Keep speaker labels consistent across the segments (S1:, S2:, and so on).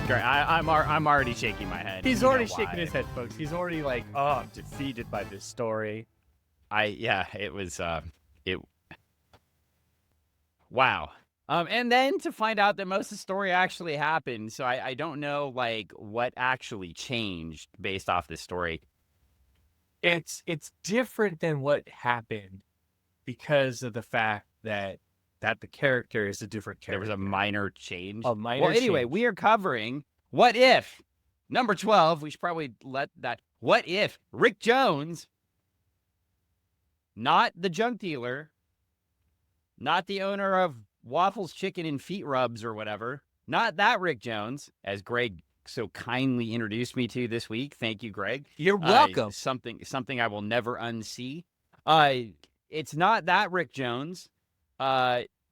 S1: Great. I'm already shaking my head.
S2: He's already shaking his head, folks. He's already like, oh, I'm defeated by this story.
S1: It was wow. And then to find out that most of the story actually happened, so I don't know like what actually changed based off this story.
S2: It's different than what happened because of the fact that the character is a different character.
S1: There was a minor change.
S2: A minor
S1: Well, anyway,
S2: change.
S1: we are covering What If? Number 12. We should probably let that. What if Rick Jones, not the junk dealer, not the owner of Waffles Chicken and Feet Rubs or whatever, not that Rick Jones, as Greg so kindly introduced me to this week. Thank you, Greg.
S2: You're welcome.
S1: Something I will never unsee. It's not that Rick Jones.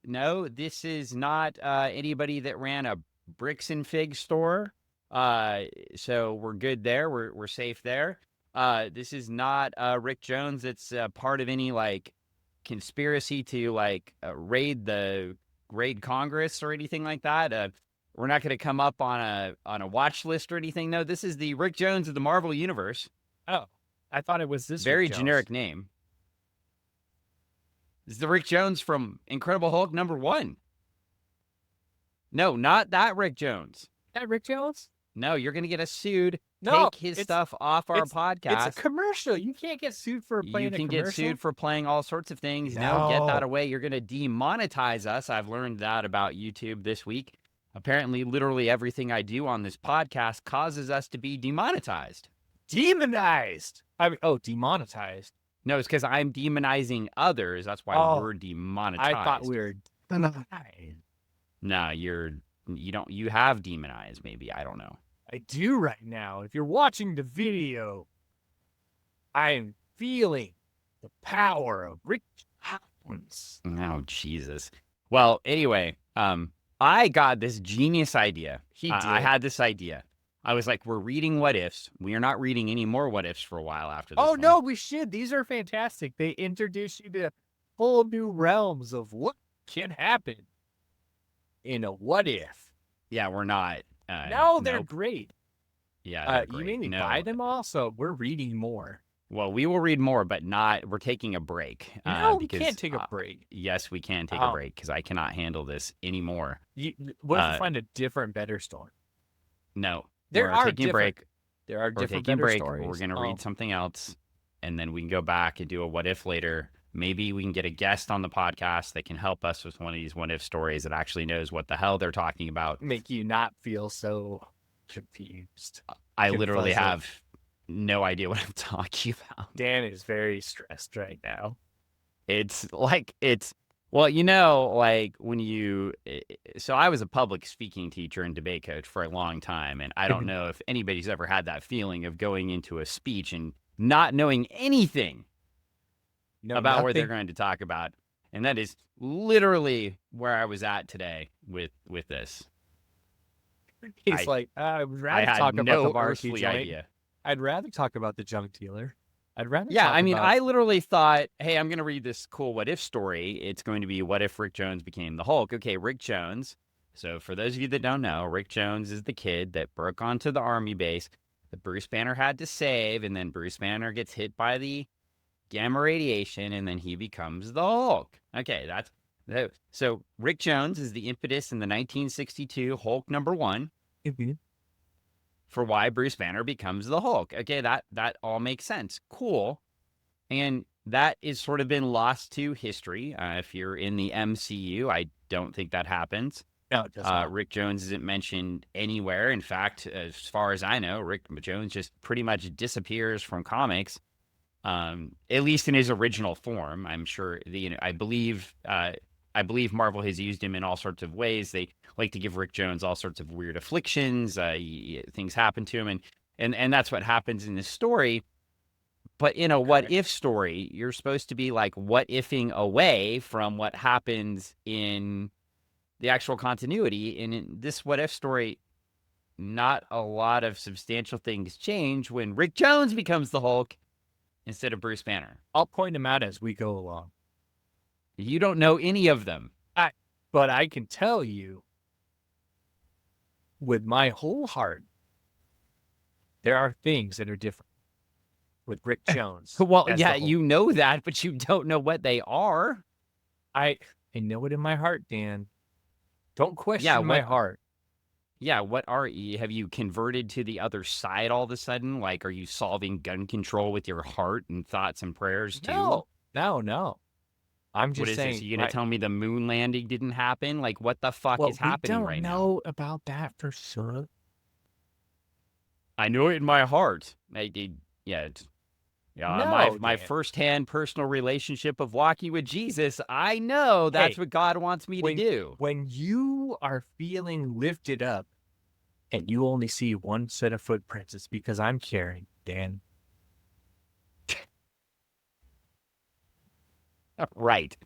S1: No, this is not anybody that ran a Bricks and Fig store. So we're good there. We're safe there. This is not Rick Jones. It's part of any like conspiracy to like raid Congress or anything like that. We're not going to come up on a watch list or anything. No, this is the Rick Jones of the Marvel Universe.
S2: Oh, I thought it was this
S1: very
S2: Rick Jones.
S1: Generic name. This is the Rick Jones from Incredible Hulk #1. No, not that Rick Jones.
S2: That Rick Jones?
S1: No, you're going to get us sued.
S2: No,
S1: take his stuff off our podcast.
S2: It's a commercial. You can't get sued for playing a commercial.
S1: You can get sued for playing all sorts of things. No, get that away. You're going to demonetize us. I've learned that about YouTube this week. Apparently, literally everything I do on this podcast causes us to be demonetized.
S2: Demonized? Demonetized.
S1: No, it's because I'm demonizing others. That's why we're demonetized.
S2: I thought we were demonized.
S1: No, you have demonized, maybe. I don't know.
S2: I do right now. If you're watching the video, I'm feeling the power of Rick Jones.
S1: Oh, Jesus. Well, anyway, I got this genius idea. I had this idea. I was like, we're reading What Ifs. We are not reading any more What Ifs for a while after this one.
S2: No, we should. These are fantastic. They introduce you to whole new realms of what can happen in a what if.
S1: Yeah, we're not.
S2: No, they're great.
S1: Yeah, they're great.
S2: You mean to buy them all? So we're reading more.
S1: Well, we will read more, but we're taking a break.
S2: No, we can't take a break.
S1: Yes, we can take a break because I cannot handle this anymore.
S2: What if you find a different, better story?
S1: No.
S2: There are
S1: taking a break.
S2: There are different,
S1: we're taking
S2: better
S1: a break.
S2: stories.
S1: We're going to read something else, and then we can go back and do a what if later. Maybe we can get a guest on the podcast that can help us with one of these what if stories that actually knows what the hell they're talking about.
S2: Make you not feel so confused.
S1: I literally have no idea what I'm talking about.
S2: Dan is very stressed right now.
S1: Well, like when so I was a public speaking teacher and debate coach for a long time. And I don't know if anybody's ever had that feeling of going into a speech and not knowing anything about what they're going to talk about. And that is literally where I was at today with this.
S2: He's I would rather talk about the barbecue joint.
S1: Idea.
S2: I'd rather talk about the junk dealer. I'd rather
S1: I literally thought, hey, I'm going to read this cool what if story. It's going to be what if Rick Jones became the Hulk. Okay, Rick Jones. So for those of you that don't know, Rick Jones is the kid that broke onto the army base that Bruce Banner had to save, and then Bruce Banner gets hit by the gamma radiation, and then he becomes the Hulk. Okay, so Rick Jones is the impetus in the 1962 Hulk #1.
S2: Mm-hmm.
S1: For why Bruce Banner becomes the Hulk. Okay, that all makes sense. Cool. And that is sort of been lost to history. If you're in the MCU, I don't think that happens.
S2: No, it doesn't.
S1: Rick Jones isn't mentioned anywhere. In fact, as far as I know, Rick Jones just pretty much disappears from comics, at least in his original form. I'm sure, I believe Marvel has used him in all sorts of ways. They like to give Rick Jones all sorts of weird afflictions. Things happen to him, and that's what happens in this story. But in a what if story, you're supposed to be like what ifing away from what happens in the actual continuity. And in this what if story, not a lot of substantial things change when Rick Jones becomes the Hulk instead of Bruce Banner.
S2: I'll point them out as we go along.
S1: You don't know any of them.
S2: But I can tell you with my whole heart, there are things that are different with Rick Jones.
S1: Well,
S2: as
S1: yeah,
S2: the Hulk.
S1: you know that, but you don't know what they are.
S2: I know it in my heart, Dan. Don't question
S1: Yeah,
S2: my
S1: what?
S2: heart.
S1: Yeah, what are you? Have you converted to the other side all of a sudden? Like, are you solving gun control with your heart and thoughts and prayers too?
S2: No. I'm
S1: What
S2: just
S1: is this?
S2: saying,
S1: You gonna tell me the moon landing didn't happen? Like, what the fuck is
S2: we
S1: happening
S2: don't
S1: right now?
S2: know about that for sure.
S1: I know it in my heart. I did. Yeah,
S2: No,
S1: my
S2: Dan.
S1: firsthand personal relationship of walking with Jesus. I know that's
S2: Hey,
S1: what God wants me to do.
S2: when you are feeling lifted up and you only see one set of footprints, it's because I'm carrying, Dan.
S1: Right.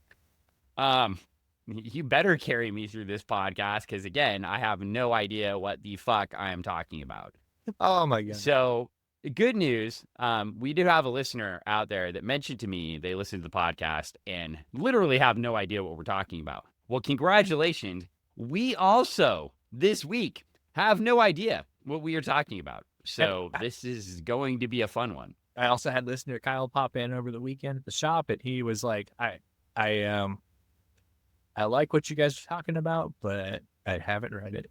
S1: You better carry me through this podcast because again, I have no idea what the fuck I am talking about.
S2: Oh my God.
S1: So, good news. We do have a listener out there that mentioned to me they listened to the podcast and literally have no idea what we're talking about. Well, congratulations. We also this week have no idea what we are talking about. So, this is going to be a fun one.
S2: I also had listener Kyle pop in over the weekend at the shop, and he was like, I like what you guys are talking about, but I haven't read it.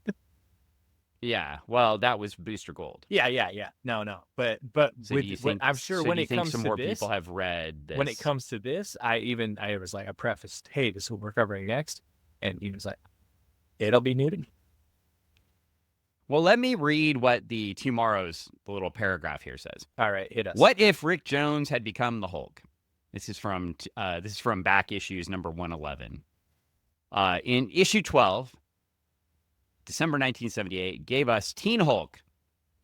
S1: Yeah, well, that was Booster Gold.
S2: Yeah. No. But
S1: So do you think?
S2: I'm sure when it comes
S1: some
S2: to
S1: more
S2: this,
S1: people have read this?
S2: when it comes to this, I was like, I prefaced, hey, this is what we're covering next, and he was like, it'll be new to me.
S1: Well, let me read what the tomorrow's little paragraph here says.
S2: All right, hit us.
S1: What if Rick Jones had become the Hulk? This is from back issues number 111. In issue 12, December 1978, gave us Teen Hulk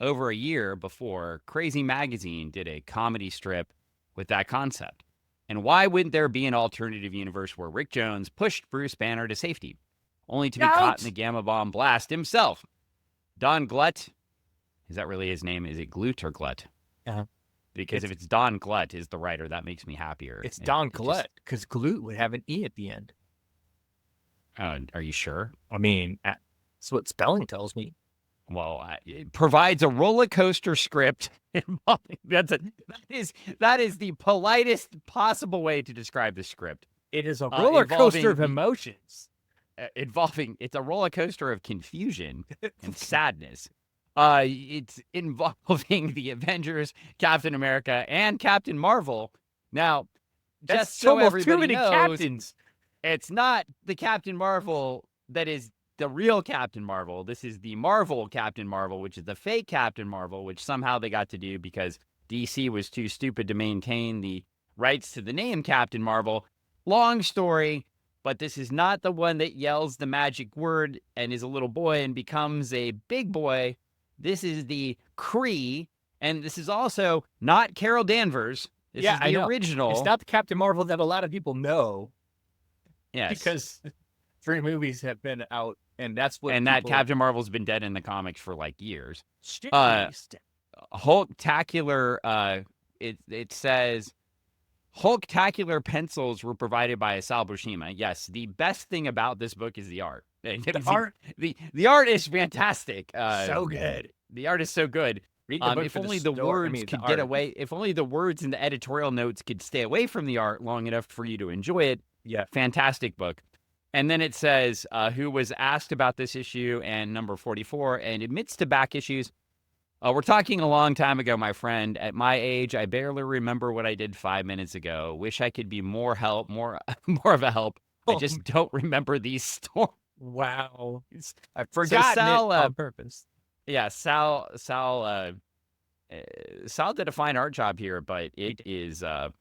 S1: over a year before Crazy Magazine did a comedy strip with that concept. And why wouldn't there be an alternative universe where Rick Jones pushed Bruce Banner to safety, only to be caught in the gamma bomb blast himself? Don Glut, is that really his name? Is it Glut or Glut?
S2: Uh-huh.
S1: Because if it's Don Glut is the writer, that makes me happier.
S2: It's Don Glut, because Glut would have an E at the end.
S1: Are you sure?
S2: I mean, that's what spelling tells me.
S1: Well, it provides a roller coaster script involving that is the politest possible way to describe the script.
S2: It is a roller coaster of emotions.
S1: It's a roller coaster of confusion and sadness. It's involving the Avengers, Captain America, and Captain Marvel. Now,
S2: That's
S1: just so
S2: almost
S1: everybody
S2: too many
S1: knows,
S2: captains.
S1: it's not the Captain Marvel that is the real Captain Marvel. This is the Marvel Captain Marvel, which is the fake Captain Marvel, which somehow they got to do because DC was too stupid to maintain the rights to the name Captain Marvel. Long story, but this is not the one that yells the magic word and is a little boy and becomes a big boy. This is the Kree, and this is also not Carol Danvers. This is the original.
S2: It's not the Captain Marvel that a lot of people know.
S1: Yes.
S2: Because 3 movies have been out, and that's what.
S1: And that Captain Marvel's been dead in the comics for like years. Hulktacular, it says Hulktacular pencils were provided by Asal Buscema. Yes, the best thing about this book is the art. The art is fantastic.
S2: So good.
S1: The art is so good.
S2: Read the book
S1: if only the words could get away. If only the words in the editorial notes could stay away from the art long enough for you to enjoy it.
S2: Yeah,
S1: fantastic book. And then it says who was asked about this issue and number 44 and admits to back issues. We're talking a long time ago, my friend. At my age, I barely remember what I did 5 minutes ago. Wish I could be more of a help. I just don't remember these stories.
S2: Wow. I forgot it on purpose.
S1: Yeah, Sal did a fine art job here, but it is the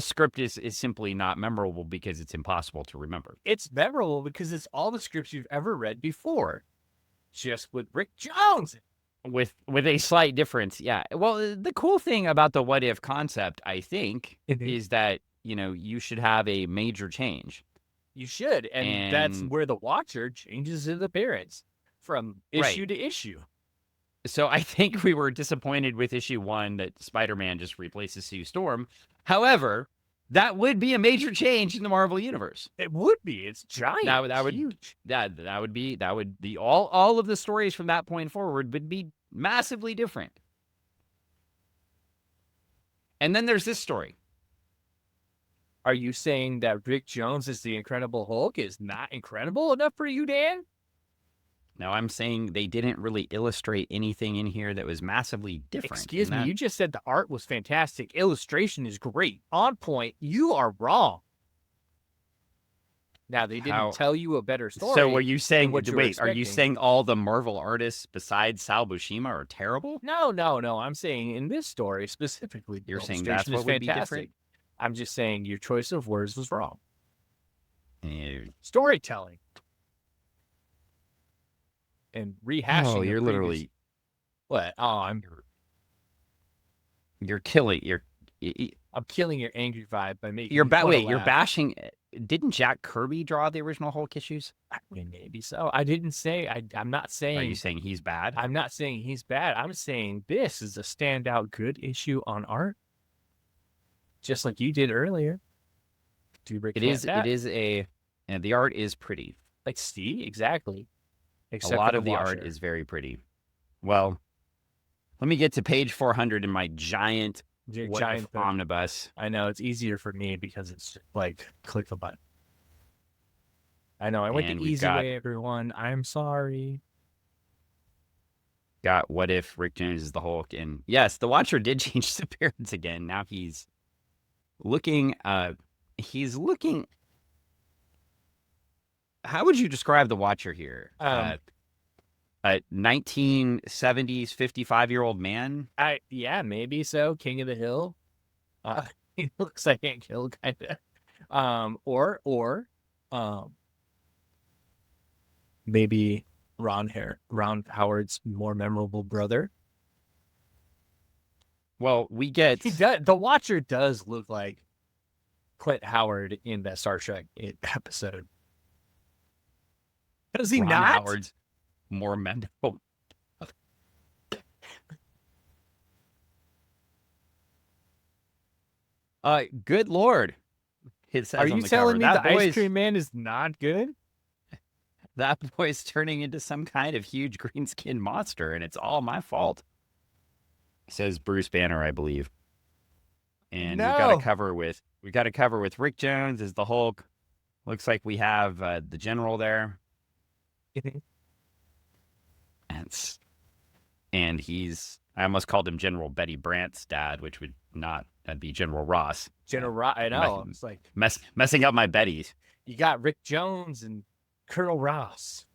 S1: script is simply not memorable because it's impossible to remember.
S2: It's memorable because it's all the scripts you've ever read before, just with Rick Jones.
S1: With a slight difference, yeah. Well, the cool thing about the what if concept, I think, is that you should have a major change.
S2: You should, and that's where the Watcher changes his appearance from issue to issue.
S1: So I think we were disappointed with issue 1 that Spider-Man just replaces Sue Storm. However, That would be a major change in the Marvel universe.
S2: It would be. It's giant.
S1: That would
S2: huge.
S1: that would be all of the stories from that point forward would be massively different. And then there's this story.
S2: Are you saying that Rick Jones is the Incredible Hulk is not incredible enough for you, Dan?
S1: No, I'm saying they didn't really illustrate anything in here that was massively different.
S2: Excuse me, you just said the art was fantastic. Illustration is great. On point. You are wrong. Now, they didn't tell you a better story.
S1: So are you saying,
S2: wait,
S1: are you saying all the Marvel artists besides Sal Buscema are terrible?
S2: No. I'm saying in this story specifically,
S1: you're saying that's what would be different?
S2: I'm just saying your choice of words was wrong.
S1: Storytelling.
S2: And rehashing.
S1: Oh, you're literally.
S2: What? Oh,
S1: You're killing.
S2: I'm killing your angry vibe by making.
S1: You're bashing. Didn't Jack Kirby draw the original Hulk issues?
S2: I mean, maybe so. I didn't say. I'm not saying.
S1: Are you saying he's bad?
S2: I'm not saying he's bad. I'm saying this is a standout good issue on art, just like you did earlier. Do you recant that?
S1: It is and the art is pretty.
S2: Like, see, exactly.
S1: Except a lot of the art is very pretty. Well, let me get to page 400 in my giant omnibus.
S2: I know it's easier for me because it's just like click the button. I know I went the easy way, everyone. I'm sorry.
S1: Got What If Rick Jones is the Hulk, and yes, the Watcher did change his appearance again. Now he's looking. How would you describe the Watcher here? A 1970s 55-year-old man?
S2: Yeah, maybe so. King of the Hill. He looks like Hank Hill, kind of. Or maybe Ron Howard's more memorable brother.
S1: Well, we get
S2: the Watcher does look like Clint Howard in that Star Trek episode. Does he
S1: Ron
S2: not?
S1: Howard's more memorable. Good Lord.
S2: Are you telling me the Ice Cream Man is not good?
S1: That boy's turning into some kind of huge green skin monster, and it's all my fault. Says Bruce Banner, I believe. And we got to cover with Rick Jones as the Hulk. Looks like we have the General there. And he's, I almost called him General Betty Brant's dad, which would not, that'd be General Ross.
S2: General Ross, I know. It's like
S1: messing up my Bettys.
S2: You got Rick Jones and Colonel Ross.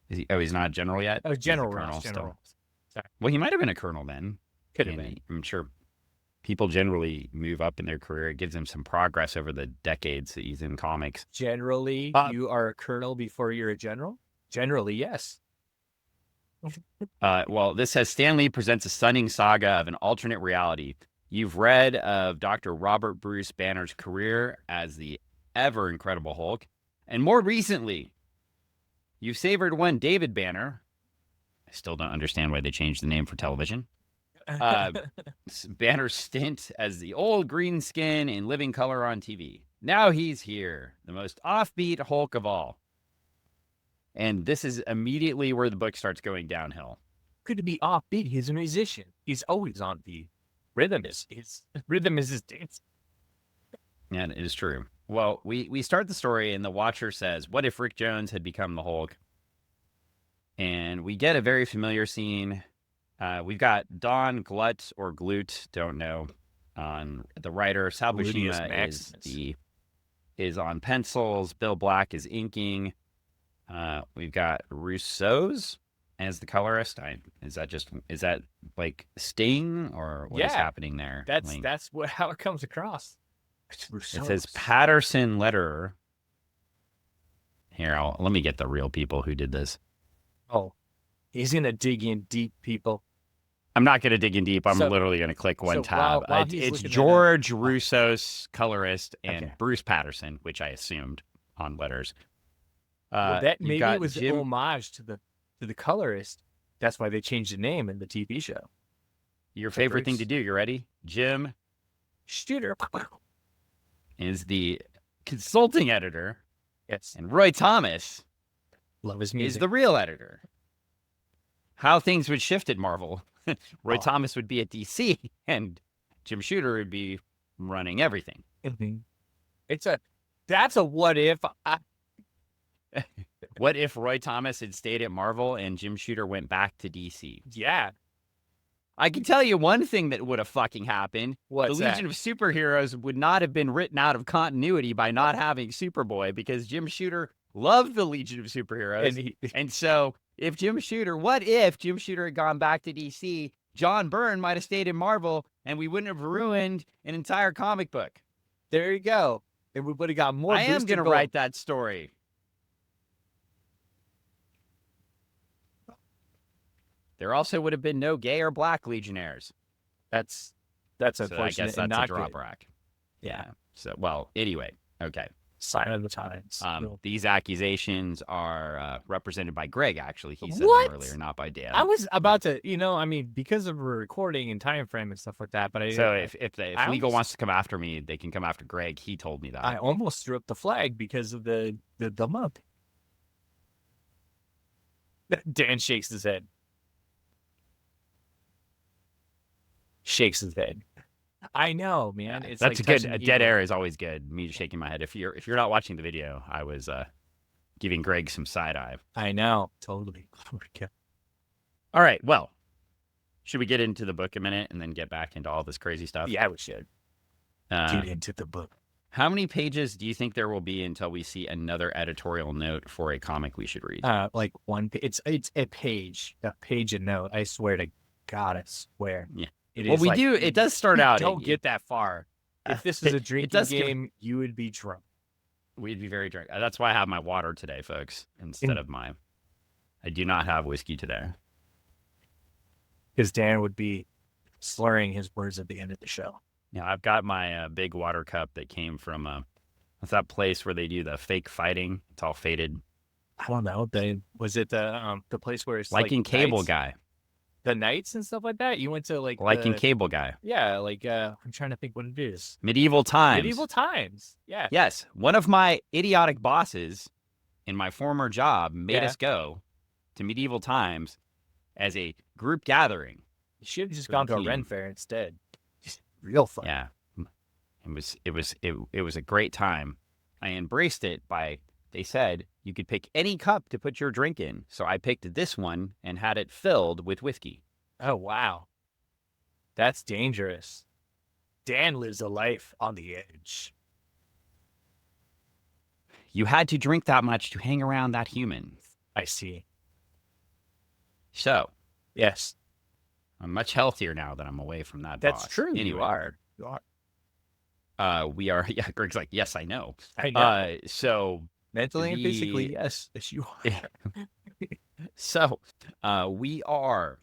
S1: He's not a general yet?
S2: Oh, General Ross. General Ross.
S1: Sorry. Well, he might have been a colonel then.
S2: Could have been.
S1: I'm sure people generally move up in their career. It gives them some progress over the decades that he's in comics.
S2: Generally, you are a colonel before you're a general? Generally, yes.
S1: Well, this says Stan Lee presents a stunning saga of an alternate reality. You've read of Dr. Robert Bruce Banner's career as the ever incredible Hulk. And more recently, you've savored one David Banner. I still don't understand why they changed the name for television. Banner's stint as the old green skin in living color on TV. Now he's here, the most offbeat Hulk of all. And this is immediately where the book starts going downhill.
S2: Could be offbeat. He's a musician. He's always on beat. Rhythm is his dance.
S1: Yeah, it is true. Well, we start the story and the Watcher says, what if Rick Jones had become the Hulk? And we get a very familiar scene. We've got Don Glut or Glut, don't know, on the writer. Sal Buscema is on pencils. Bill Black is inking. We've got Roussos as the colorist. Is that like Sting or what is happening there?
S2: That's how it comes across.
S1: It says Patterson letterer. Here, let me get the real people who did this.
S2: Oh, he's gonna dig in deep, people.
S1: I'm not gonna dig in deep. I'm literally gonna click one tab. It's George Roussos, colorist, and Bruce Patterson, which I assumed on letters.
S2: Well, that maybe it was an homage to the colorist. That's why they changed the name in the TV show.
S1: Your favorite thing to do. You ready? Jim
S2: Shooter.
S1: is the consulting editor,
S2: Yes.
S1: and Roy Thomas
S2: Love his
S1: is
S2: music.
S1: the real editor. How things would shift at Marvel. Roy
S2: Oh.
S1: Thomas would be at DC, and Jim Shooter would be running everything.
S2: That's a what if.
S1: What if Roy Thomas had stayed at Marvel and Jim Shooter went back to DC?
S2: Yeah.
S1: I can tell you one thing that would have fucking happened.
S2: What's
S1: the
S2: that?
S1: Legion of Superheroes would not have been written out of continuity by not having Superboy, because Jim Shooter loved the Legion of Superheroes. And so what if Jim Shooter had gone back to DC, John Byrne might have stayed in Marvel, and we wouldn't have ruined an entire comic book.
S2: There you go. And we would have got more.
S1: I am going to write that story. There also would have been no gay or black Legionnaires.
S2: That's
S1: So
S2: unfortunate.
S1: I guess
S2: and
S1: that's a
S2: not
S1: drop
S2: good.
S1: rack.
S2: Yeah.
S1: So, well, anyway, okay.
S2: Sign of the times.
S1: These accusations are represented by Greg, actually. He said
S2: What?
S1: them earlier, not by Dan.
S2: I was about to, because of a recording and time frame and stuff like that. But
S1: So if legal
S2: almost-
S1: wants to come after me, they can come after Greg. He told me that.
S2: I almost threw up the flag because of the month. Dan shakes his head. Shakes his head. I know, man.
S1: Yeah,
S2: It's
S1: that's
S2: like
S1: a good.
S2: touching
S1: A dead
S2: evil.
S1: air is always good. Me shaking my head. If you're not watching the video, I was giving Greg some side eye.
S2: I know, totally.
S1: All right. Well, should we get into the book a minute and then get back into all this crazy stuff?
S2: Yeah, we should get into the book.
S1: How many pages do you think there will be until we see another editorial note for a comic we should read?
S2: Like one. It's a page, a note. I swear to God, I swear.
S1: Yeah.
S2: It
S1: Well,
S2: is
S1: we
S2: like,
S1: do. It does start out.
S2: Don't get that far. If this is a drinking
S1: does give-
S2: game, you would be drunk.
S1: We'd be very drunk. That's why I have my water today, folks, instead of my. I do not have whiskey today.
S2: Because Dan would be slurring his words at the end of the show.
S1: Yeah, I've got my big water cup that came from what's that place where they do the fake fighting? It's all faded.
S2: I don't know. Was it the place where it's
S1: Like in Cable
S2: nights?
S1: Guy.
S2: The nights and stuff like that? You went to like
S1: In Cable Guy.
S2: Yeah, like I'm trying to think what it is.
S1: Medieval Times.
S2: Medieval Times. Yeah.
S1: Yes. One of my idiotic bosses in my former job made
S2: Yeah.
S1: us go to Medieval Times as a group gathering.
S2: You should have just
S1: For
S2: gone
S1: the
S2: to a
S1: team.
S2: Ren Fair instead. Just real fun.
S1: Yeah. It was a great time. I embraced it they said you could pick any cup to put your drink in. So I picked this one and had it filled with whiskey.
S2: Oh wow. That's dangerous. Dan lives a life on the edge.
S1: You had to drink that much to hang around that human.
S2: I see.
S1: So
S2: Yes.
S1: I'm much healthier now that I'm away from that
S2: That's
S1: boss.
S2: true.
S1: Anyway,
S2: You are.
S1: we are. Yeah, Greg's like, yes, I know.
S2: I know.
S1: So
S2: Mentally and physically,
S1: the-
S2: yes. Yes, you are.
S1: we are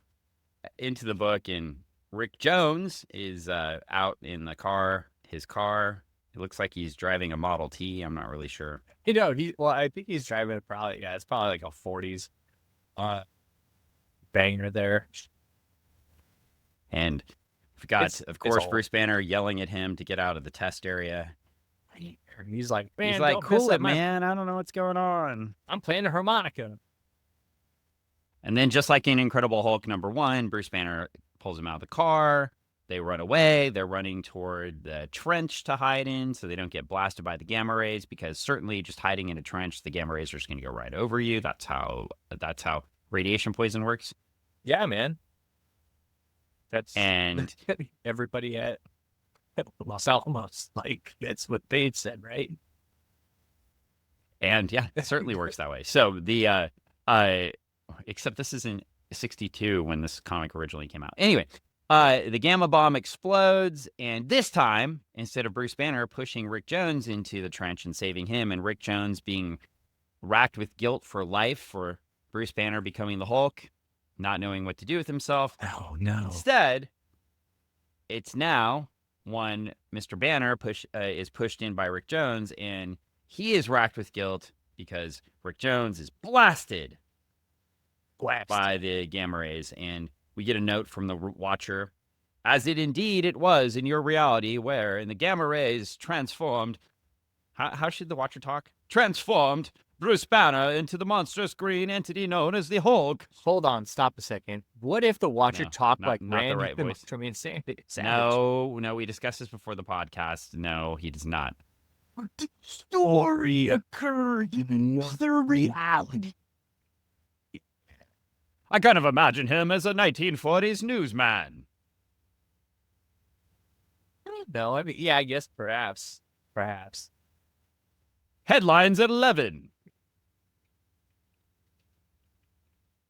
S1: into the book, and Rick Jones is out in the car. His car. It looks like he's driving a Model T. I'm not really sure.
S2: I think he's driving it's probably like a 40s banger there.
S1: And we've got,
S2: It's
S1: of course,
S2: old.
S1: Bruce Banner yelling at him to get out of the test area.
S2: He's like, man,
S1: He's like,
S2: don't mess
S1: cool
S2: up
S1: it, man. I don't know what's going on.
S2: I'm playing the harmonica.
S1: And then just like in Incredible Hulk #1, Bruce Banner pulls him out of the car. They run away. They're running toward the trench to hide in so they don't get blasted by the gamma rays, because certainly just hiding in a trench, the gamma rays are just going to go right over you. That's how radiation poison works.
S2: Yeah, man. That's
S1: And
S2: everybody at Los Alamos. Like, that's what they said, right?
S1: And yeah, it certainly works that way. So the except this is in 62 when this comic originally came out. Anyway, the gamma bomb explodes, and this time, instead of Bruce Banner pushing Rick Jones into the trench and saving him, and Rick Jones being racked with guilt for life for Bruce Banner becoming the Hulk, not knowing what to do with himself.
S2: Oh no.
S1: Instead, it's now when Mr. Banner is pushed in by Rick Jones, and he is racked with guilt because Rick Jones is blasted
S2: Blast.
S1: by the gamma rays. And we get a note from the Watcher as it was in your reality, where in the gamma rays transformed. How should the Watcher talk? Transformed Bruce Banner into the monstrous green entity known as the Hulk.
S2: Hold on, stop a second. What if the Watcher
S1: No,
S2: talked like
S1: not the
S2: Randy
S1: right
S2: the
S1: voice.
S2: Macho Man Savage?
S1: No, we discussed this before the podcast. No, he does not.
S2: But the story occurred in another reality.
S1: I kind of imagine him as a 1940s newsman.
S2: No, I mean, yeah, I guess perhaps.
S1: Headlines at 11.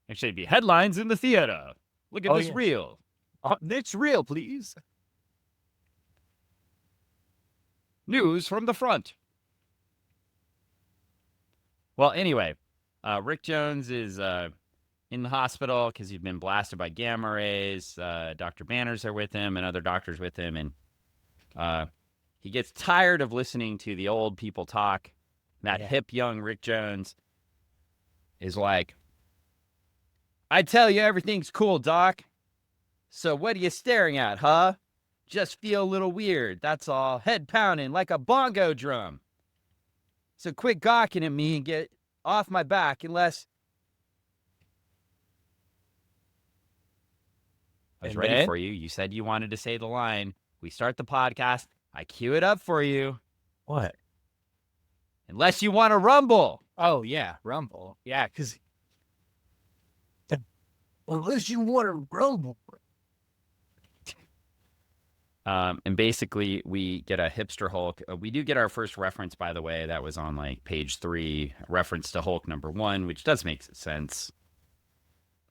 S1: Actually, it'd be headlines in the theater. Look at this reel.
S2: It's real, please.
S1: News from the front. Well, anyway, Rick Jones is in the hospital because he's been blasted by gamma rays. Dr. Banner's there with him and other doctors with him. And he gets tired of listening to the old people talk. That hip young Rick Jones is like, I tell you, everything's cool, Doc. So what are you staring at, huh? Just feel a little weird, that's all. Head pounding like a bongo drum. So quit gawking at me and get off my back unless... I was ready for you. You said you wanted to say the line. We start the podcast. I cue it up for you.
S2: What?
S1: Unless you want to rumble.
S2: Oh, yeah, rumble. Yeah, because... Unless you want to rumble.
S1: And basically, we get a hipster Hulk. We do get our first reference, by the way. That was on like page 3, reference to Hulk #1, which does make sense.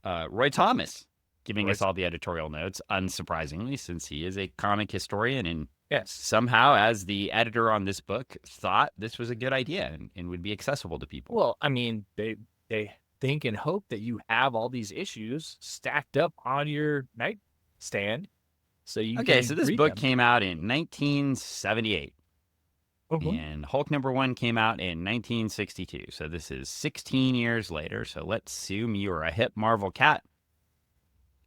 S1: Roy Thomas giving us all the editorial notes, unsurprisingly, since he is a comic historian and somehow, as the editor on this book, thought this was a good idea and would be accessible to people.
S2: Well, I mean, they think and hope that you have all these issues stacked up on your nightstand. So you
S1: so this book came out in 1978. And Hulk #1 came out in 1962. So this is 16 years later. So let's assume you were a hip Marvel cat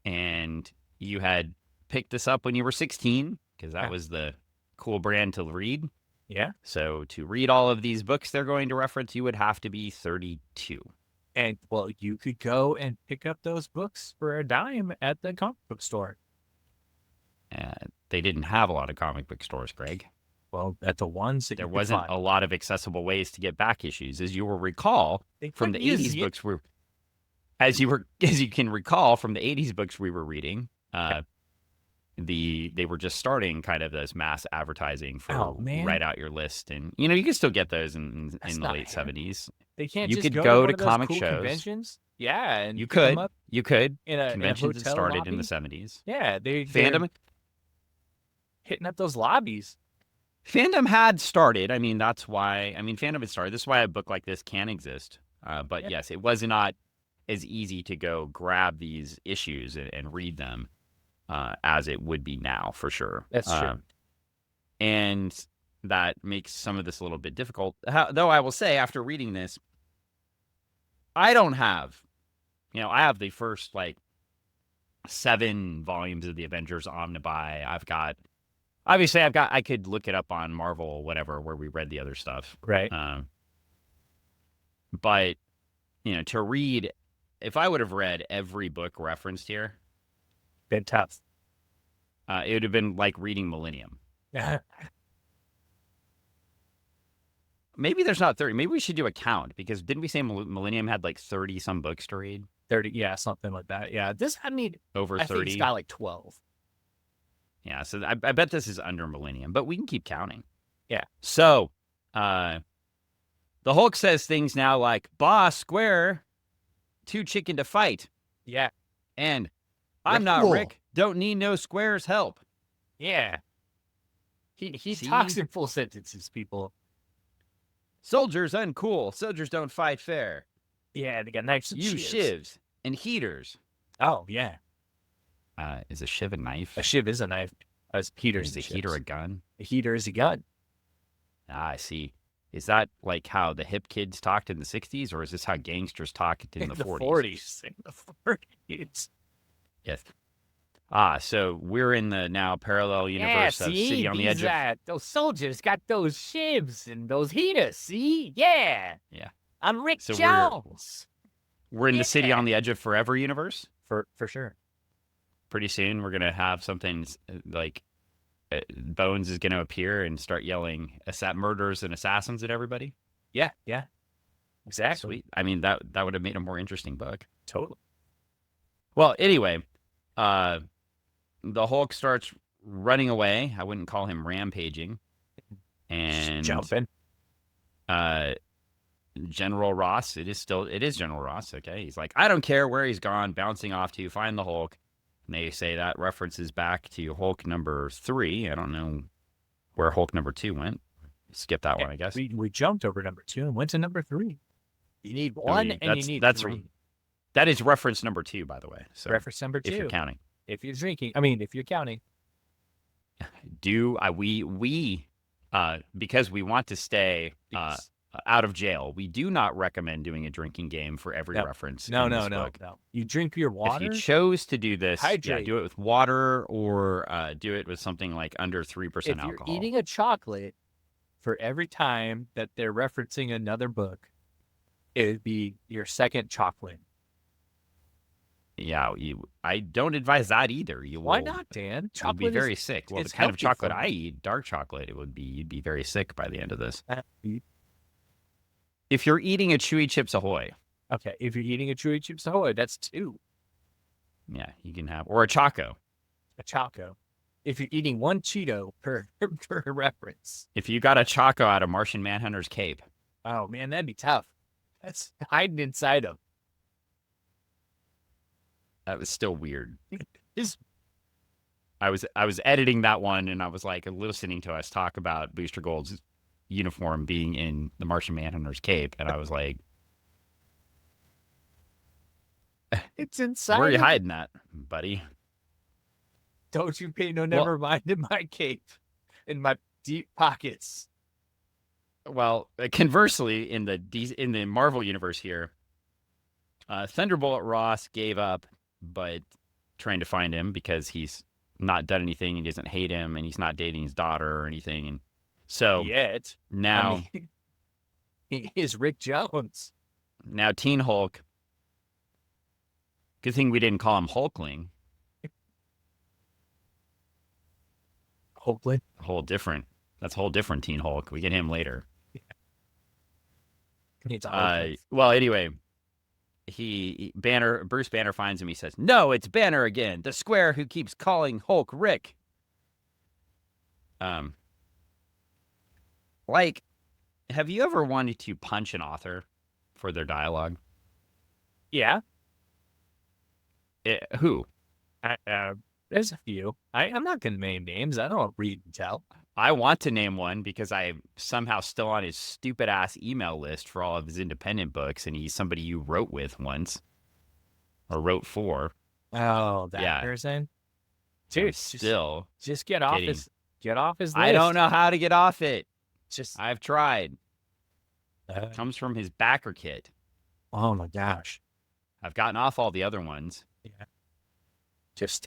S1: and you had picked this up when you were 16 because that was the cool brand to read.
S2: Yeah.
S1: So to read all of these books they're going to reference, you would have to be 32.
S2: And, well, you could go and pick up those books for a dime at the comic book store.
S1: They didn't have a lot of comic book stores, Greg.
S2: Well, at the ones that
S1: there wasn't a lot of accessible ways to get back issues, as you will recall from the 80s books. As you can recall from the 80s books we were reading, they were just starting kind of this mass advertising for write out your list, and you can still get those in the late 70s.
S2: They can't.
S1: You
S2: just
S1: could go to
S2: cool
S1: comic shows.
S2: Conventions. Yeah, and
S1: you could.
S2: Conventions
S1: that started
S2: lobby.
S1: In the 70s.
S2: Yeah,
S1: Fandom
S2: hitting up those lobbies.
S1: Fandom had started. I mean, that's why. I mean, fandom had started. This is why a book like this can exist. But yes, it was not as easy to go grab these issues and read them as it would be now, for sure.
S2: That's true.
S1: And that makes some of this a little bit difficult. Though I will say, after reading this, I don't have, I have the first 7 volumes of the Avengers Omnibuy. I could look it up on Marvel, whatever, where we read the other stuff.
S2: Right.
S1: But, to read, if I would have read every book referenced here,
S2: been tough.
S1: It would have been like reading Millennium. Maybe there's not 30. Maybe we should do a count, because didn't we say Millennium had 30 some books to read?
S2: 30, yeah, something like that. Yeah,
S1: over 30.
S2: I think it's got 12.
S1: Yeah, so I bet this is under Millennium, but we can keep counting.
S2: Yeah.
S1: So, the Hulk says things now like, "Boss, square, too chicken to fight."
S2: Yeah.
S1: And, "I'm not Rick, don't need no square's help."
S2: Yeah. He talks in full sentences, people.
S1: "Soldiers uncool. Soldiers don't fight fair."
S2: Yeah, they got knives and
S1: "Use shivs and heaters."
S2: Oh, yeah.
S1: Is a shiv a knife?
S2: A shiv is a knife. A heater is
S1: a heater a gun?
S2: A heater is a gun.
S1: Ah, I see. Is that like how the hip kids talked in the 60s, or is this how gangsters talked in the 40s?
S2: In the 40s.
S1: Yes. So we're in the now parallel
S2: Yeah,
S1: universe of
S2: see,
S1: City on the Edge of.
S2: those soldiers got those shivs and those heaters. See, yeah,
S1: Yeah.
S2: I'm Rick
S1: So
S2: Jones.
S1: we're in the City
S2: Yeah,
S1: on the Edge of Forever universe.
S2: for sure.
S1: Pretty soon we're gonna have something like Bones is gonna appear and start yelling murders and assassins at everybody.
S2: Yeah, exactly.
S1: Sweet. I mean that would have made a more interesting book.
S2: Totally.
S1: Well, anyway, uh, the Hulk starts running away. I wouldn't call him rampaging, and
S2: Jumping.
S1: General Ross. It is General Ross. Okay, he's like, I don't care where he's gone, bouncing off to find the Hulk. And they say that references back to Hulk number 3. I don't know where Hulk number 2 went. Skip that one, I guess.
S2: We jumped over number 2 and went to number 3. You need one, and you need three.
S1: That is reference number 2, by the way. So
S2: reference number 2.
S1: If you're counting.
S2: If you're drinking, if you're counting.
S1: We because we want to stay out of jail, we do not recommend doing a drinking game for every reference.
S2: No.
S1: Book.
S2: You drink your water.
S1: If you chose to do this,
S2: hydrate.
S1: Do it with water or do it with something like under 3% alcohol.
S2: If you're eating a chocolate, for every time that they're referencing another book, it would be your second chocolate.
S1: Yeah, I don't advise that either.
S2: Why not, Dan?
S1: Chocolate would be very sick. Well, the kind of chocolate I eat, dark chocolate, you'd be very sick by the end of this. If you're eating a Chewy Chips Ahoy.
S2: Okay, if you're eating a Chewy Chips Ahoy, that's 2.
S1: Yeah, you can have, or a Choco.
S2: A Choco. If you're eating one Cheeto per reference.
S1: If you got a Choco out of Martian Manhunter's cape.
S2: Oh, man, that'd be tough. That's hiding inside him.
S1: That was still weird. I was editing that one, and I was like listening to us talk about Booster Gold's uniform being in the Martian Manhunter's cape, and I was like,
S2: it's inside.
S1: Where are you hiding that, buddy?
S2: Don't you pay never mind in my cape, in my deep pockets.
S1: Well, conversely, in the Marvel universe here, Thunderbolt Ross gave up, but trying to find him because he's not done anything. He doesn't hate him, and he's not dating his daughter or anything. And so now
S2: he is Rick Jones.
S1: Now Teen Hulk. Good thing we didn't call him Hulkling.
S2: Hulkling?
S1: That's a whole different Teen Hulk. We get him later.
S2: Yeah.
S1: Well, anyway, Bruce Banner finds him. He says, "No, it's Banner again, the square who keeps calling Hulk Rick." Like, have you ever wanted to punch an author for their dialogue?
S2: Yeah.
S1: Who?
S2: There's a few. I'm not going to name names. I don't read and tell.
S1: I want to name one because I'm somehow still on his stupid ass email list for all of his independent books, and he's somebody you wrote with once or wrote for.
S2: Oh, that person. Dude, just get off his list.
S1: I don't know how to get off it. I've tried. Comes from his backer kit.
S2: Oh my gosh.
S1: I've gotten off all the other ones.
S2: Yeah.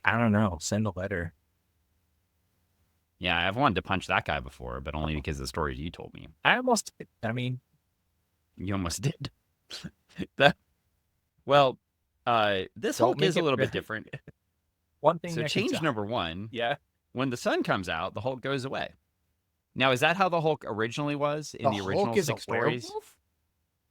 S2: I don't know. Send a letter.
S1: Yeah, I've wanted to punch that guy before, but only because of the stories you told me.
S2: You almost
S1: did. This Hulk is a little bit different.
S2: One thing.
S1: So change number 1.
S2: Yeah.
S1: When the sun comes out, the Hulk goes away. Now, is that how the Hulk originally was in the original 6 stories?
S2: Werewolf?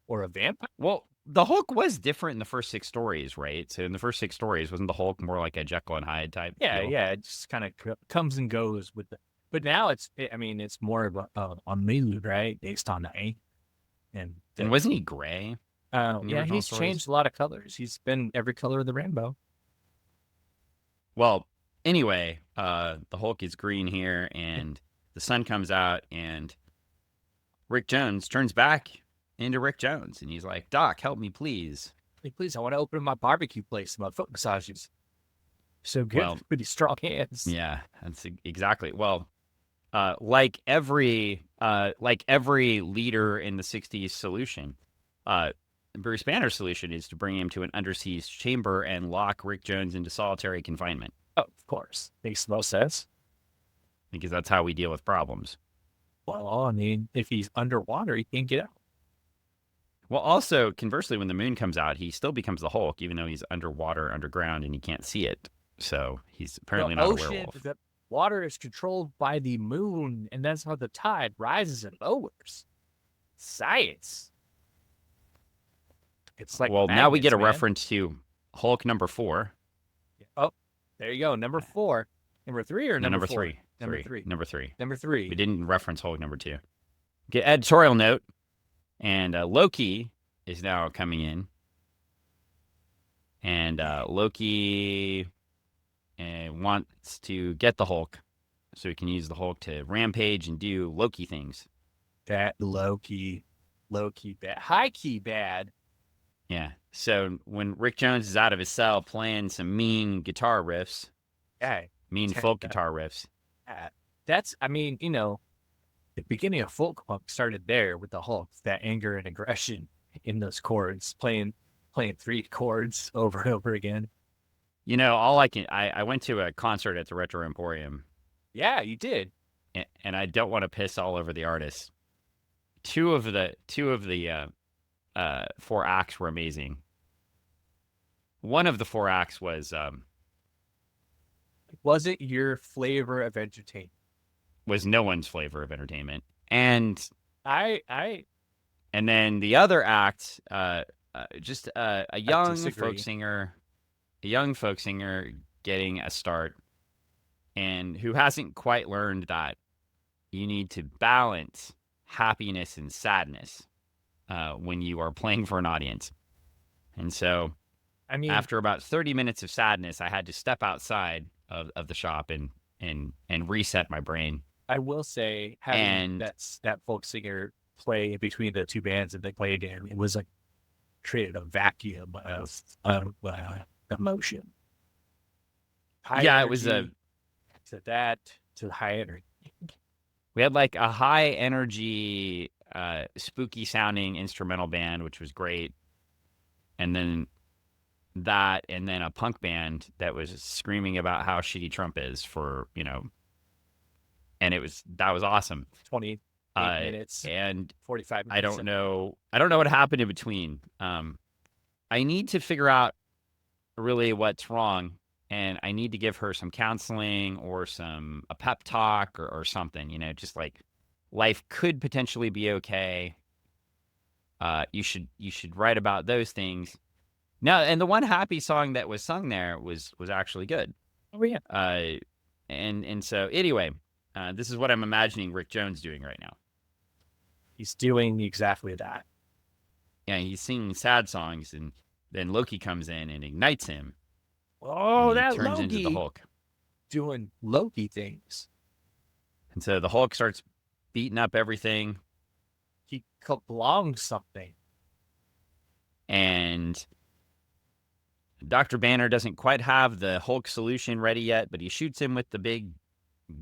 S2: Or a vampire?
S1: Well, the Hulk was different in the first 6 stories, right? So in the first 6 stories, wasn't the Hulk more like a Jekyll and Hyde type?
S2: Yeah,
S1: deal?
S2: yeah. It just kind of comes and goes with the. But now it's more of a mood, right? Based on the and
S1: wasn't he gray?
S2: Yeah, he's changed a lot of colors. He's been every color of the rainbow.
S1: Well, anyway, the Hulk is green here, and the sun comes out, and Rick Jones turns back into Rick Jones, and he's like, "Doc, help me, please.
S2: Please, I want to open my barbecue place, my foot massages. So good with these strong hands."
S1: Yeah, that's exactly. Well, like every leader in the '60s solution, Bruce Banner's solution is to bring him to an undersea chamber and lock Rick Jones into solitary confinement.
S2: Oh, of course. Makes the most sense.
S1: because that's how we deal with problems.
S2: Well, I mean, if he's underwater, he can't get out.
S1: Well, also, conversely, when the moon comes out, he still becomes the Hulk, even though he's underwater, underground, and he can't see it. So he's
S2: The
S1: apparently not a
S2: ocean,
S1: werewolf.
S2: the water is controlled by the moon, and that's how the tide rises and lowers. Science. It's like
S1: Well, now we get
S2: magnets,
S1: a
S2: man.
S1: reference to Hulk number 4.
S2: Oh, there you go. Number 4. Number 3 or
S1: No,
S2: number
S1: number
S2: 4?
S1: 3.
S2: Number
S1: 3.
S2: 3.
S1: Number 3.
S2: Number
S1: We
S2: 3.
S1: didn't reference Hulk number 2. Get editorial note, and Loki is now coming in. And Loki wants to get the Hulk so he can use the Hulk to rampage and do Loki things.
S2: That Loki bad. High key bad.
S1: Yeah. So when Rick Jones is out of his cell playing some mean guitar riffs,
S2: Yeah.
S1: mean folk guitar riffs.
S2: That's, I mean, the beginning of folk punk started there with the Hulk, that anger and aggression in those chords, playing 3 chords over and over again.
S1: I went to a concert at the Retro Emporium.
S2: Yeah, you did.
S1: And I don't want to piss all over the artists. Two of the 4 acts were amazing. One of the 4 acts was
S2: Wasn't your flavor of entertainment?
S1: no one's flavor of entertainment. And
S2: I
S1: then the other act, just a young
S2: disagree.
S1: folk singer getting a start, and who hasn't quite learned that you need to balance happiness and sadness when you are playing for an audience. And so,
S2: I mean,
S1: after about 30 minutes of sadness, I had to step outside of the shop and reset my brain.
S2: I will say having that folk singer play between the 2 bands and they played again, it was like created a vacuum of emotion. High
S1: Yeah, it was
S2: energy to the high energy.
S1: we had like a high energy, spooky sounding instrumental band, which was great. And then a punk band that was screaming about how shitty Trump is and that was awesome.
S2: 28 minutes
S1: and
S2: 45 minutes.
S1: I don't know what happened in between. I need to figure out really what's wrong, and I need to give her some counseling or a pep talk or something, just like life could potentially be okay. You should write about those things. Now, and the one happy song that was sung there was actually good.
S2: Oh yeah.
S1: And so anyway, this is what I'm imagining Rick Jones doing right now.
S2: He's doing exactly that.
S1: Yeah, he's singing sad songs, and then Loki comes in and ignites him.
S2: Oh, that
S1: turns
S2: Loki
S1: into the Hulk,
S2: doing Loki things.
S1: And so the Hulk starts beating up everything.
S2: He belongs something.
S1: And Dr. Banner doesn't quite have the Hulk solution ready yet, but he shoots him with the big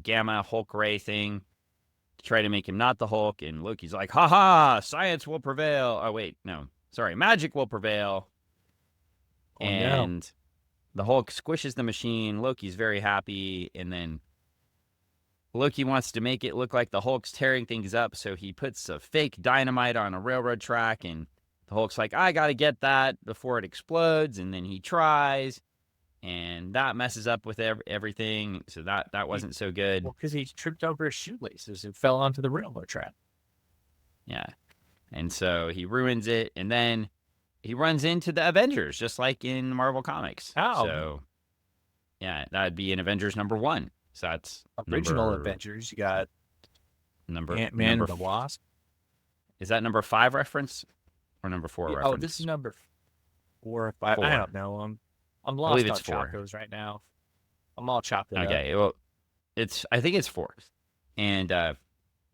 S1: gamma Hulk ray thing to try to make him not the Hulk. And Loki's like, ha ha, science will prevail. Oh, wait, no. Sorry, magic will prevail.
S2: Oh,
S1: and
S2: no.
S1: The Hulk squishes the machine. Loki's very happy. And then Loki wants to make it look like the Hulk's tearing things up. So he puts a fake dynamite on a railroad track. And the Hulk's like, I got to get that before it explodes. And then he tries. And that messes up with everything. So that wasn't so good.
S2: Well, because he tripped over his shoelaces and fell onto the railroad track.
S1: Yeah. And so he ruins it. And then he runs into the Avengers, just like in Marvel Comics.
S2: Oh.
S1: So, yeah, that'd be in Avengers number 1. So that's
S2: original Avengers. You got Ant-Man and the Wasp.
S1: Is that number 5 reference or number 4 reference?
S2: Oh, this is number 4 or 5. 4. I don't know. I'm lost on Chacos right now. I'm all chopped up.
S1: Okay, well, I think it's 4. And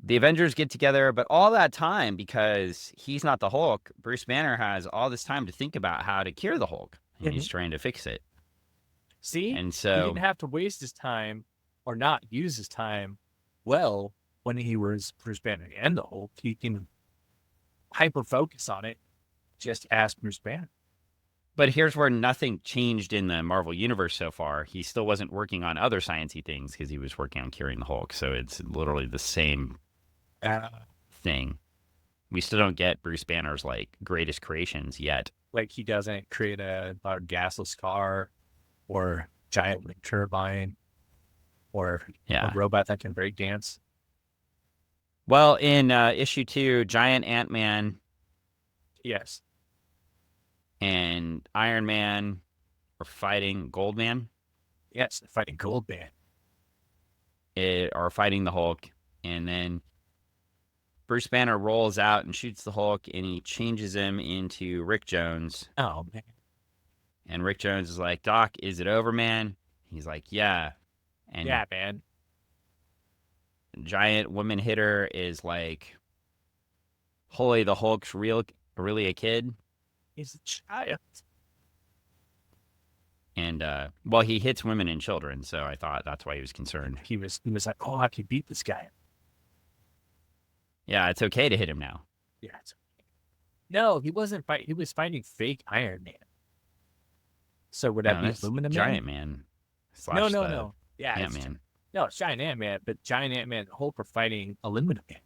S1: the Avengers get together, but all that time, because he's not the Hulk, Bruce Banner has all this time to think about how to cure the Hulk, and he's trying to fix it.
S2: See?
S1: And so
S2: he didn't have to waste his time or not use his time well when he was Bruce Banner and the Hulk. He can hyper focus on it. Just ask Bruce Banner.
S1: But here's where nothing changed in the Marvel universe so far. He still wasn't working on other sciencey things because he was working on curing the Hulk. So it's literally the same thing. We still don't get Bruce Banner's like greatest creations yet.
S2: Like he doesn't create a gasless car or giant wind turbine or a robot that can break dance.
S1: Well, in issue 2, Giant Ant-Man.
S2: Yes.
S1: And Iron Man are fighting Goldman.
S2: Yes, they're fighting Goldman.
S1: Are fighting the Hulk. And then Bruce Banner rolls out and shoots the Hulk, and he changes him into Rick Jones.
S2: Oh, man.
S1: And Rick Jones is like, Doc, is it over, man? He's like, yeah. And
S2: yeah, man.
S1: Giant woman hitter is like, holy, the Hulk's really a kid.
S2: He's a child.
S1: And, well, he hits women and children, so I thought that's why he was concerned.
S2: He was like, oh, I can beat this guy.
S1: Yeah, it's okay to hit him now.
S2: Yeah, it's okay. No, he wasn't fighting. He was fighting fake Iron Man. So would that be Aluminum
S1: Giant Man?
S2: No. Yeah,
S1: Ant-Man.
S2: No, it's Giant Ant-Man, but Giant Ant-Man and Hulk are fighting Aluminum Man.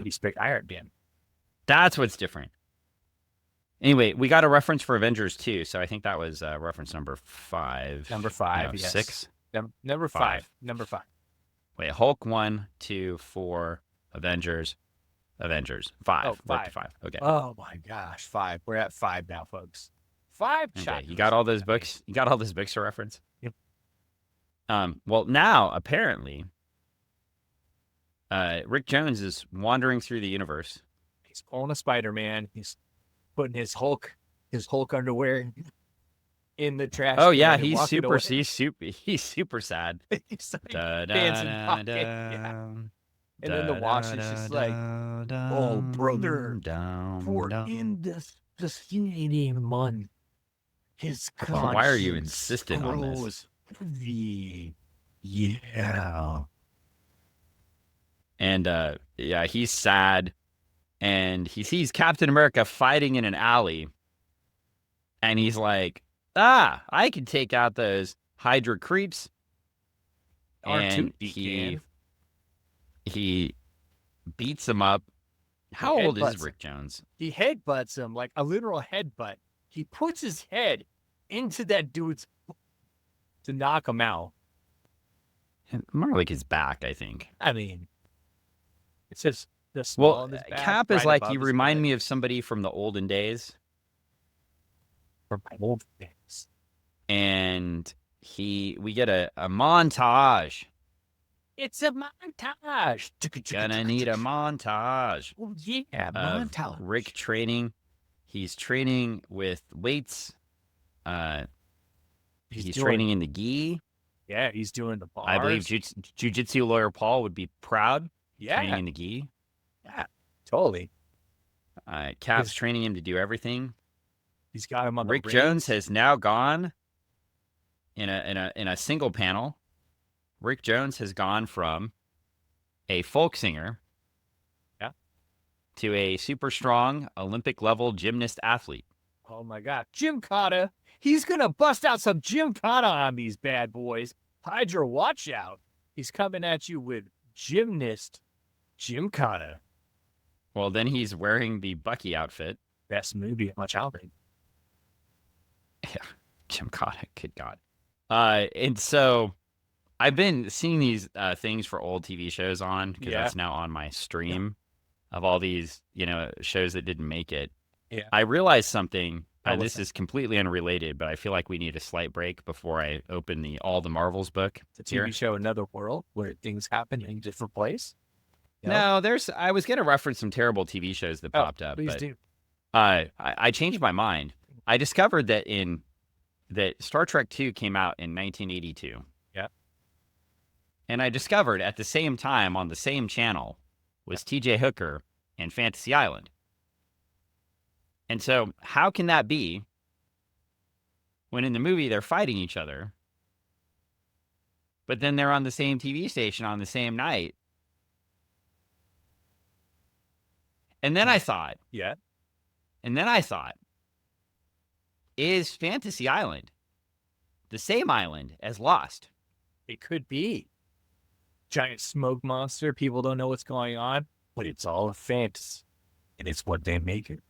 S2: He's fake Iron Man.
S1: That's what's different. Anyway, we got a reference for Avengers 2, so I think that was reference number 5.
S2: Number 5,
S1: no,
S2: yes.
S1: 6?
S2: Number 5. Number 5.
S1: Wait, Hulk 1, 2, 4, Avengers. 5.
S2: Oh, 5.
S1: 5. Okay.
S2: Oh my gosh, 5. We're at 5 now, folks. 5
S1: okay. You got all those books? You got all those books to reference?
S2: Yep.
S1: Well, now, apparently, Rick Jones is wandering through the universe.
S2: He's pulling a Spider-Man. He's putting his Hulk underwear in the trash.
S1: Oh yeah, he's super sad.
S2: He's like dancing pocket. Yeah. And then the watch is just like, oh brother, for in the heating month, his conscience.
S1: Why are you insisting on this?
S2: Yeah.
S1: And yeah, he's sad. And he sees Captain America fighting in an alley. And he's like, I can take out those Hydra creeps. And he beats him up. How old is Rick Jones?
S2: He headbutts him like a literal headbutt. He puts his head into that dude's to knock him out.
S1: More like his back, I think.
S2: I mean, it's just
S1: Cap is like, you remind me of somebody from the olden days.
S2: From my old days.
S1: And we get a montage.
S2: It's a montage.
S1: Gonna need a montage.
S2: Oh, yeah, montage.
S1: Rick training. He's training with weights. He's training in the gi.
S2: Yeah, he's doing the bars.
S1: I believe jiu-jitsu lawyer Paul would be proud.
S2: Yeah.
S1: Training in the gi.
S2: Yeah, totally.
S1: Cap's training him to do everything.
S2: He's got him on the
S1: Rick Jones has now gone in a single panel. Rick Jones has gone from a folk singer to a super strong Olympic level gymnast athlete.
S2: Oh my God. Gymkhana. He's going to bust out some Gymkhana on these bad boys. Hydra, watch out. He's coming at you with gymnast Gymkhana.
S1: Well, then he's wearing the Bucky outfit.
S2: Best movie of my childhood.
S1: Yeah, Gymkhana, good God. And so I've been seeing these things for old TV shows on, because that's now on my stream of all these, shows that didn't make it.
S2: Yeah.
S1: I realized something. This is completely unrelated, but I feel like we need a slight break before I open All the Marvels book.
S2: It's a TV show, Another World, where things happen in a different place.
S1: No, I was going to reference some terrible TV shows that popped up.
S2: Please do.
S1: I changed my mind. I discovered that that Star Trek II came out in 1982.
S2: Yeah.
S1: And I discovered at the same time on the same channel was TJ Hooker and Fantasy Island. And so how can that be when in the movie they're fighting each other, but then they're on the same TV station on the same night? And then I thought, is Fantasy Island the same island as Lost?
S2: It could be. Giant smoke monster. People don't know what's going on, but it's all a fantasy. And it's what they make it.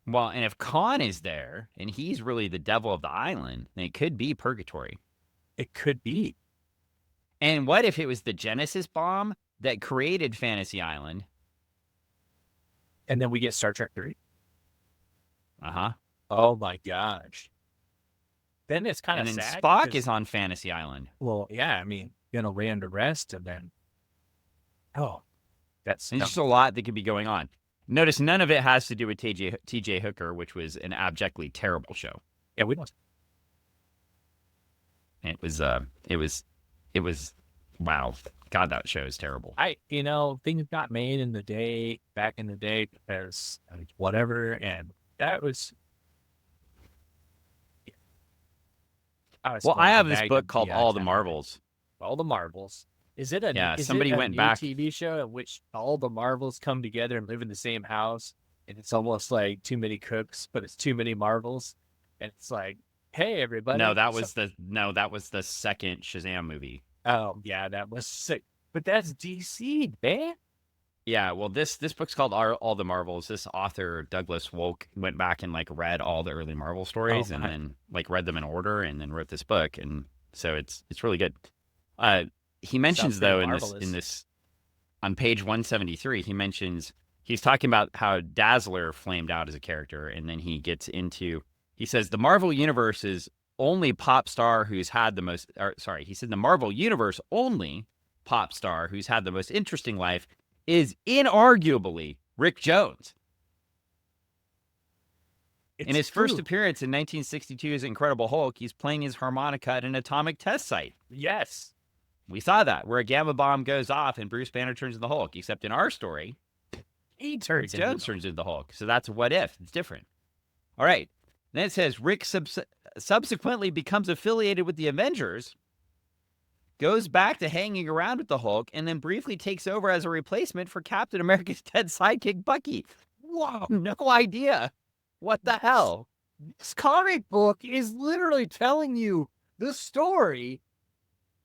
S1: Well, and if Khan is there and he's really the devil of the island, then it could be purgatory.
S2: It could be.
S1: And what if it was the Genesis bomb that created Fantasy Island?
S2: And then we get Star Trek 3.
S1: Uh-huh.
S2: Oh my gosh. Then it's kind of sad.
S1: And then Spock is on Fantasy Island.
S2: Well, yeah, I mean, land to rest, and then
S1: there's just a lot that could be going on. Notice none of it has to do with TJ Hooker, which was an abjectly terrible show.
S2: Yeah, we don't.
S1: It was wow. God, that show is terrible.
S2: Things got made back in the day because whatever, and that was.
S1: I have this book called All the Marvels.
S2: All the Marvels. Is it a
S1: somebody went
S2: new
S1: back
S2: TV show in which all the Marvels come together and live in the same house, and it's almost like Too Many Cooks, but it's Too Many Marvels, and it's like, hey everybody.
S1: No, that was the second Shazam movie.
S2: Oh yeah, that was sick. But that's DC, man.
S1: Yeah, well, this book's called All the Marvels. This author Douglas Wolk went back and read all the early Marvel stories and then read them in order and then wrote this book, and so it's really good. He mentions though in this on page 173, he's talking about how Dazzler flamed out as a character, and then he says the Marvel Universe's only pop star who's had the most. He said the Marvel Universe only pop star who's had the most interesting life is inarguably Rick Jones. In his first appearance in 1962's Incredible Hulk, he's playing his harmonica at an atomic test site.
S2: Yes.
S1: We saw that, where a gamma bomb goes off and Bruce Banner turns into the Hulk. Except in our story, Rick Jones turns into the Hulk. So that's a what if. It's different. All right. Then it says Rick subsequently becomes affiliated with the Avengers, goes back to hanging around with the Hulk, and then briefly takes over as a replacement for Captain America's dead sidekick, Bucky. Wow, no idea. What the hell?
S2: This comic book is literally telling you the story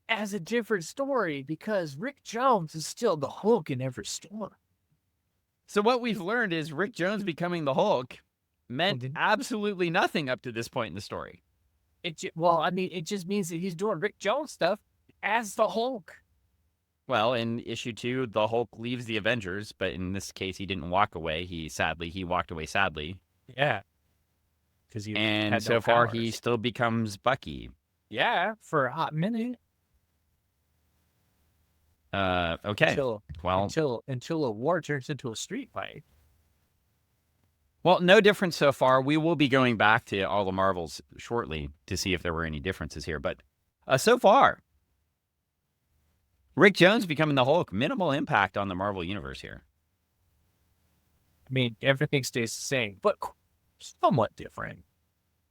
S2: as a different story because Rick Jones is still the Hulk in every story.
S1: So what we've learned is Rick Jones becoming the Hulk meant absolutely nothing up to this point in the story.
S2: It just means that he's doing Rick Jones stuff as the Hulk.
S1: Well, in issue 2, the Hulk leaves the Avengers, but in this case, he didn't walk away. He walked away sadly.
S2: Yeah.
S1: And so far, he still becomes Bucky.
S2: Yeah, for a hot minute.
S1: Okay.
S2: Until a war turns into a street fight.
S1: Well, no difference so far. We will be going back to all the Marvels shortly to see if there were any differences here. But so far, Rick Jones becoming the Hulk, minimal impact on the Marvel Universe here.
S2: I mean, everything stays the same, but somewhat different.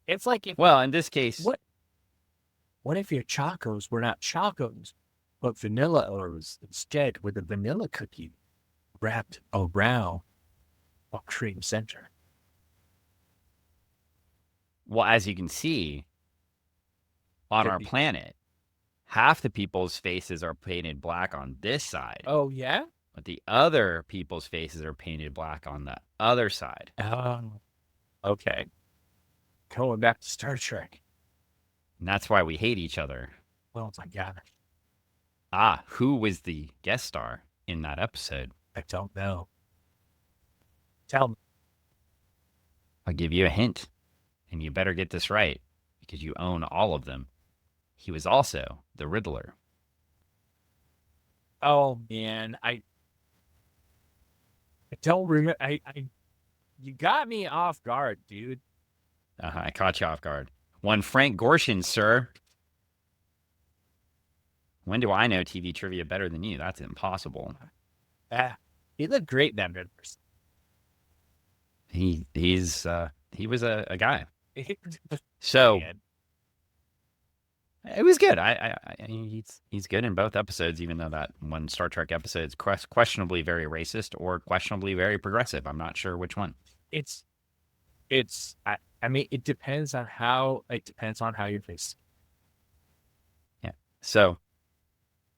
S2: It's like
S1: in this case,
S2: what if your Chacos were not Chacos, but vanilla O's instead, with a vanilla cookie wrapped around a cream center?
S1: Well, as you can see, on our planet, half the people's faces are painted black on this side.
S2: Oh, yeah?
S1: But the other people's faces are painted black on the other side.
S2: Oh, okay. Going back to Star Trek.
S1: And that's why we hate each other.
S2: Well, my gosh.
S1: Who was the guest star in that episode?
S2: I don't know. Tell me.
S1: I'll give you a hint, and you better get this right, because you own all of them. He was also the Riddler.
S2: Oh, man. I don't remember. You got me off guard, dude.
S1: I caught you off guard. One Frank Gorshin, sir. When do I know TV trivia better than you? That's impossible.
S2: He looked great in that Riddler.
S1: He was a guy. So it was good. He's good in both episodes, even though that one Star Trek episode is questionably very racist or questionably very progressive. I'm not sure which one.
S2: I mean, it depends on how you're faced.
S1: Yeah. So,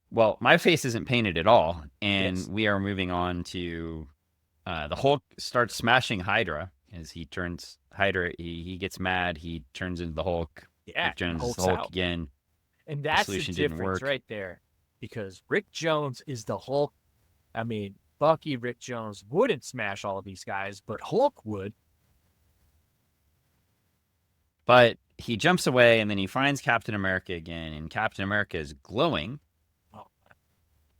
S1: well, my face isn't painted at all, and
S2: Yes.
S1: we are moving on to the Hulk starts smashing Hydra as he turns Hydra. He gets mad. He turns into the Hulk.
S2: Yeah,
S1: Rick
S2: and
S1: Jones is the
S2: Hulk's
S1: Hulk
S2: out.
S1: again.
S2: And
S1: The
S2: that's the
S1: solution didn't
S2: difference
S1: work.
S2: right there. Because Rick Jones is the Hulk. I mean, Bucky, Rick Jones wouldn't smash all of these guys, but Hulk would.
S1: But he jumps away and then he finds Captain America again, and Captain America is glowing.
S2: Oh,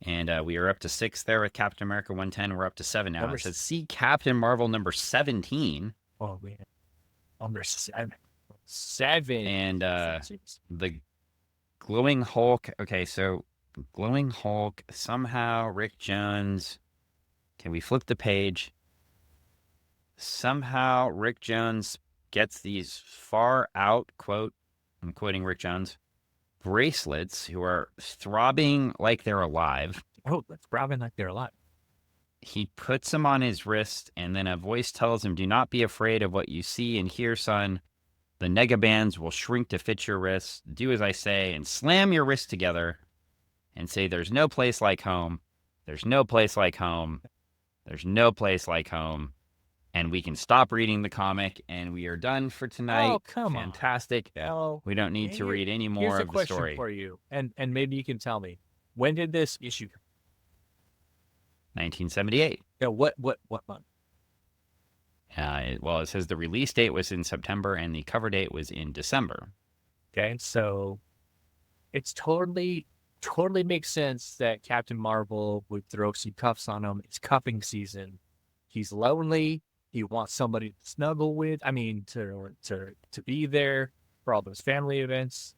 S1: And we are up to 6 there with Captain America 110. We're up to 7 now.
S2: number
S1: It says see Captain Marvel number 17.
S2: Oh man, number 7. 7.
S1: And the glowing Hulk. Okay, so glowing Hulk, somehow Rick Jones. Can we flip the page? Somehow Rick Jones gets these far out, quote, I'm quoting Rick Jones, bracelets who are throbbing like they're alive.
S2: Oh, that's throbbing like they're alive.
S1: He puts them on his wrist, and then a voice tells him, do not be afraid of what you see and hear, son. The negabands will shrink to fit your wrists. Do as I say and slam your wrists together and say, there's no place like home. There's no place like home. There's no place like home. And we can stop reading the comic, and we are done for tonight.
S2: Oh, come
S1: Fantastic.
S2: on. No.
S1: We don't need to read any more
S2: Here's a
S1: of the
S2: question
S1: story.
S2: for you, and maybe you can tell me. When did this issue come?
S1: 1978.
S2: Yeah, what month?
S1: Well, it says the release date was in September, and the cover date was in December.
S2: Okay, so it's totally makes sense that Captain Marvel would throw some cuffs on him. It's cuffing season. He's lonely. He wants somebody to snuggle with. I mean, to be there for all those family events.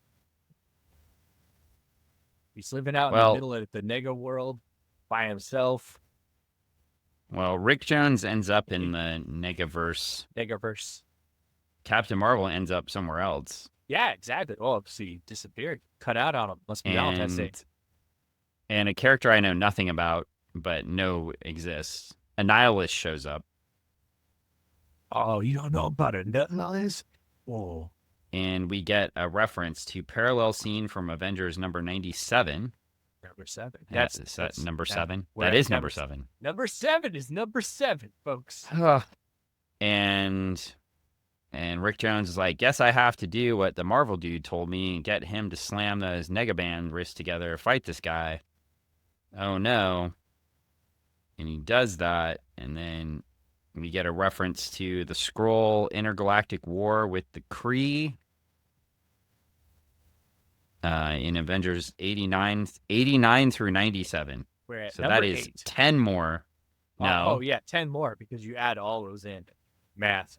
S2: He's living out in the middle of the nega world by himself.
S1: Well, Rick Jones ends up in the Negaverse. Captain Marvel ends up somewhere else.
S2: Yeah, exactly. Oh, see, he disappeared. Cut out on him. Must be Valentine's Day.
S1: And a character I know nothing about, but know exists. Annihilus shows up.
S2: Oh, you don't know about Annihilus? Oh.
S1: And we get a reference to parallel scene from Avengers number 97.
S2: Number 7.
S1: That's number 7. That is number 7.
S2: Number 7 is number 7, folks.
S1: And Rick Jones is like, guess I have to do what the Marvel dude told me and get him to slam those Negaband wrists together, fight this guy. Oh no. And he does that, and then we get a reference to the Skrull intergalactic war with the Kree in Avengers 89 through 97. So that is 8. 10 more. No.
S2: Oh, yeah, 10 more because you add all those in. Math.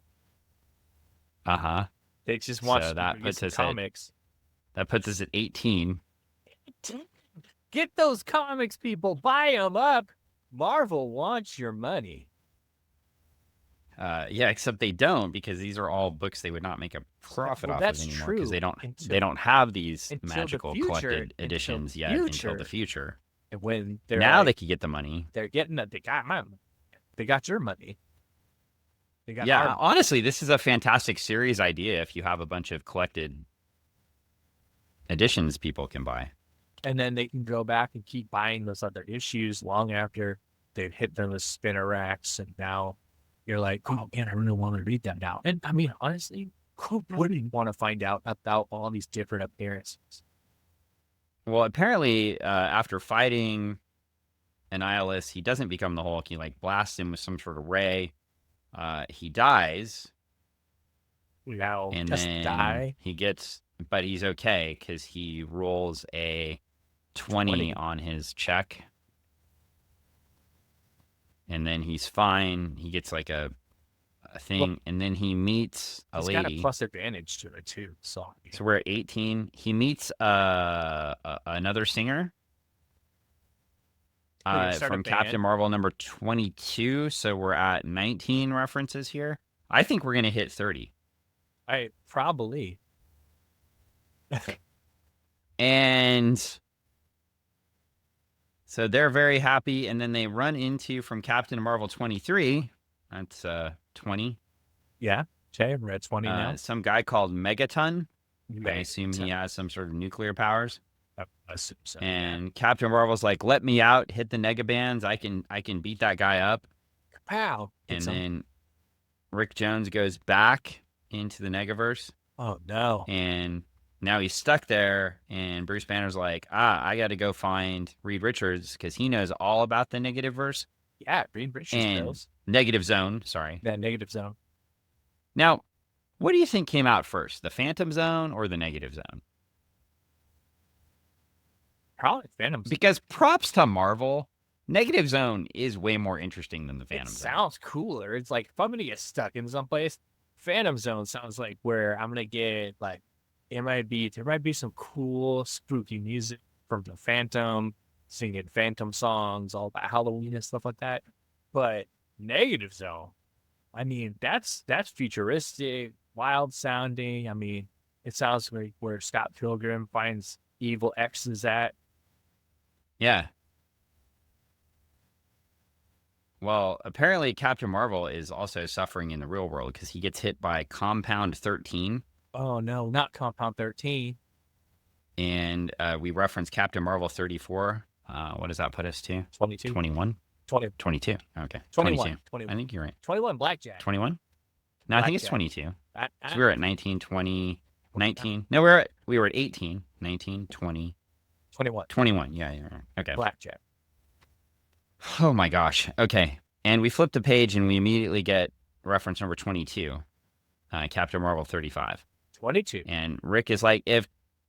S1: Uh-huh.
S2: They just want
S1: so that puts us
S2: comics.
S1: That puts us at 18.
S2: Get those comics, people. Buy them up. Marvel wants your money.
S1: Yeah, except they don't, because these are all books they would not make a profit off of anymore, because they don't have these magical collected editions yet until the future.
S2: And when
S1: now they could get the money.
S2: They got my money. They got your money.
S1: Honestly, this is a fantastic series idea if you have a bunch of collected editions people can buy.
S2: And then they can go back and keep buying those other issues long after they've hit them with spinner racks, and now you're like, oh man, I really want to read that now. And I mean, honestly, who wouldn't want to find out about all these different appearances?
S1: Well, apparently, after fighting Annihilus, he doesn't become the Hulk. He blasts him with some sort of ray. He dies.
S2: Now,
S1: and then he gets, but he's okay because he rolls a 20 on his check. And then he's fine. He gets a thing, and then he meets a lady.
S2: He's got a plus advantage to it too. So
S1: we're at 18. He meets another singer from Captain Marvel number 22. So we're at 19 references here. I think we're gonna hit 30.
S2: I probably.
S1: And so they're very happy, and then they run into from Captain Marvel 23. That's 20.
S2: Yeah. Okay, I'm at 20 now.
S1: Some guy called Megaton. I assume he
S2: Megaton.
S1: has some sort of nuclear powers.
S2: I assume so.
S1: And Captain Marvel's like, "Let me out, hit the negabands. I can beat that guy up."
S2: Pow.
S1: And then Rick Jones goes back into the Negaverse.
S2: Oh no.
S1: And now he's stuck there. And Bruce Banner's like, I got to go find Reed Richards because he knows all about the negative verse.
S2: Yeah, Reed Richards
S1: and
S2: knows.
S1: Negative Zone. Sorry.
S2: That negative zone.
S1: Now, what do you think came out first, the Phantom Zone or the Negative Zone?
S2: Probably Phantom Zone.
S1: Because props to Marvel, Negative Zone is way more interesting than the Phantom Zone.
S2: Sounds cooler. It's like if I'm gonna get stuck in someplace, Phantom Zone sounds like where I'm gonna get like there might be some cool spooky music from the Phantom, singing Phantom songs all about Halloween and stuff like that. But Negative Zone, I mean, that's futuristic, wild sounding. I mean, it sounds like where Scott Pilgrim finds evil X's at.
S1: Yeah. Well, apparently Captain Marvel is also suffering in the real world because he gets hit by Compound 13.
S2: Oh no, not Compound 13.
S1: And we reference Captain Marvel 34. What does that put us to?
S2: 22.
S1: 21?
S2: 20.
S1: 22. Okay.
S2: 21.
S1: 22. I think you're right.
S2: 21 Blackjack.
S1: 21? No, I think it's
S2: Blackjack.
S1: 22.
S2: So
S1: we were at 19, 20, 19. No, we were at 18, 19, 20.
S2: 21.
S1: 21. Yeah, you're right. Okay.
S2: Blackjack.
S1: Oh my gosh. Okay. And we flip the page and we immediately get reference number 22, Captain Marvel 35.
S2: 22.
S1: And Rick is like, if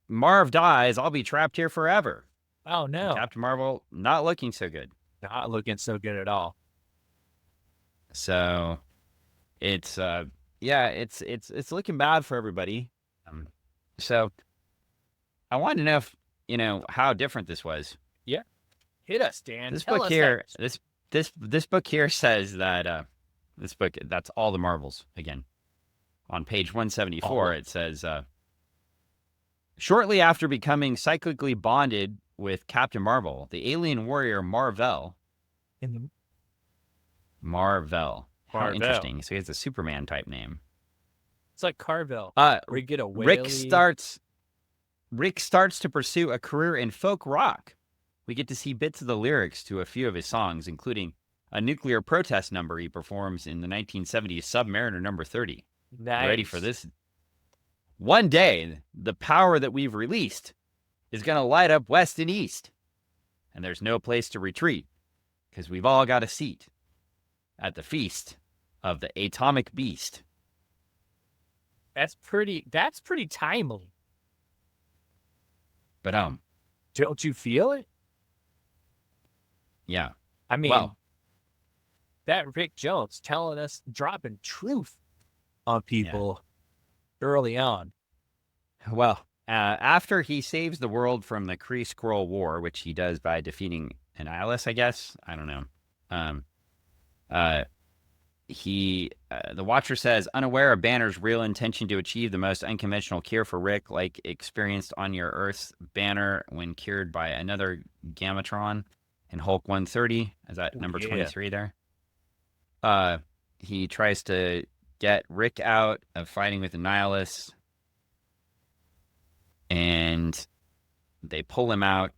S1: Marv dies, I'll be trapped here forever.
S2: Oh no.
S1: And Captain Marvel not looking so good.
S2: Not looking so good at all.
S1: So it's it's looking bad for everybody. So I wanted to know if how different this was.
S2: Yeah. Hit us, Dan.
S1: This
S2: Tell
S1: book
S2: us
S1: here,
S2: that.
S1: this book here says that this book, that's all the Marvels again. On page 174, it says shortly after becoming cyclically bonded with Captain Marvel, the alien warrior Marvel. How interesting. So he has a Superman type name.
S2: It's like Carvel. We get a
S1: Rick starts to pursue a career in folk rock. We get to see bits of the lyrics to a few of his songs, including a nuclear protest number he performs in the 1970s Submariner number 30.
S2: Nice.
S1: Ready for this? One day, the power that we've released is going to light up west and east. And there's no place to retreat because we've all got a seat at the feast of the atomic beast.
S2: That's pretty timely.
S1: But
S2: don't you feel it?
S1: Yeah.
S2: I mean, that Rick Jones telling us, dropping truth on people early on.
S1: Well, after he saves the world from the Kree Skrull War, which he does by defeating Annihilus, I guess. I don't know. The Watcher says, unaware of Banner's real intention to achieve the most unconventional cure for Rick, like experienced on your Earth's Banner when cured by another Gamatron in Hulk 130. Is that number 23 there? He tries to get Rick out of fighting with Annihilus, and they pull him out.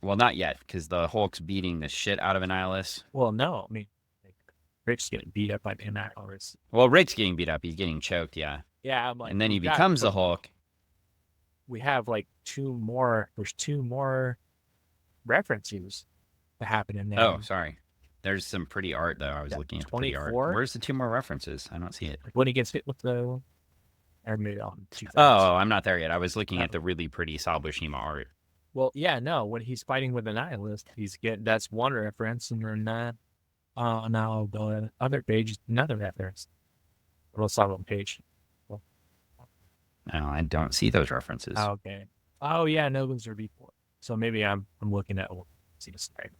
S1: Well, not yet, because the Hulk's beating the shit out of Annihilus.
S2: Well, no, I mean, Rick's getting beat up by Annihilus.
S1: Well, Rick's getting beat up. He's getting choked, yeah.
S2: Yeah, I'm like,
S1: and then he becomes the Hulk.
S2: We have like there's two more references that happen in there.
S1: Oh, sorry. There's some pretty art, though. I was looking at the pretty art. Where's the two more references? I don't see it.
S2: Like when he gets hit with the...
S1: Oh, I'm not there yet. I was looking at the really pretty Sal Buscema art.
S2: Well, yeah, no. When he's fighting with Annihilus, that's one reference, and then now the other page is another reference. Little silent page.
S1: No, I don't see those references.
S2: Okay. Oh yeah, no, those are before. So maybe I'm looking at see the story.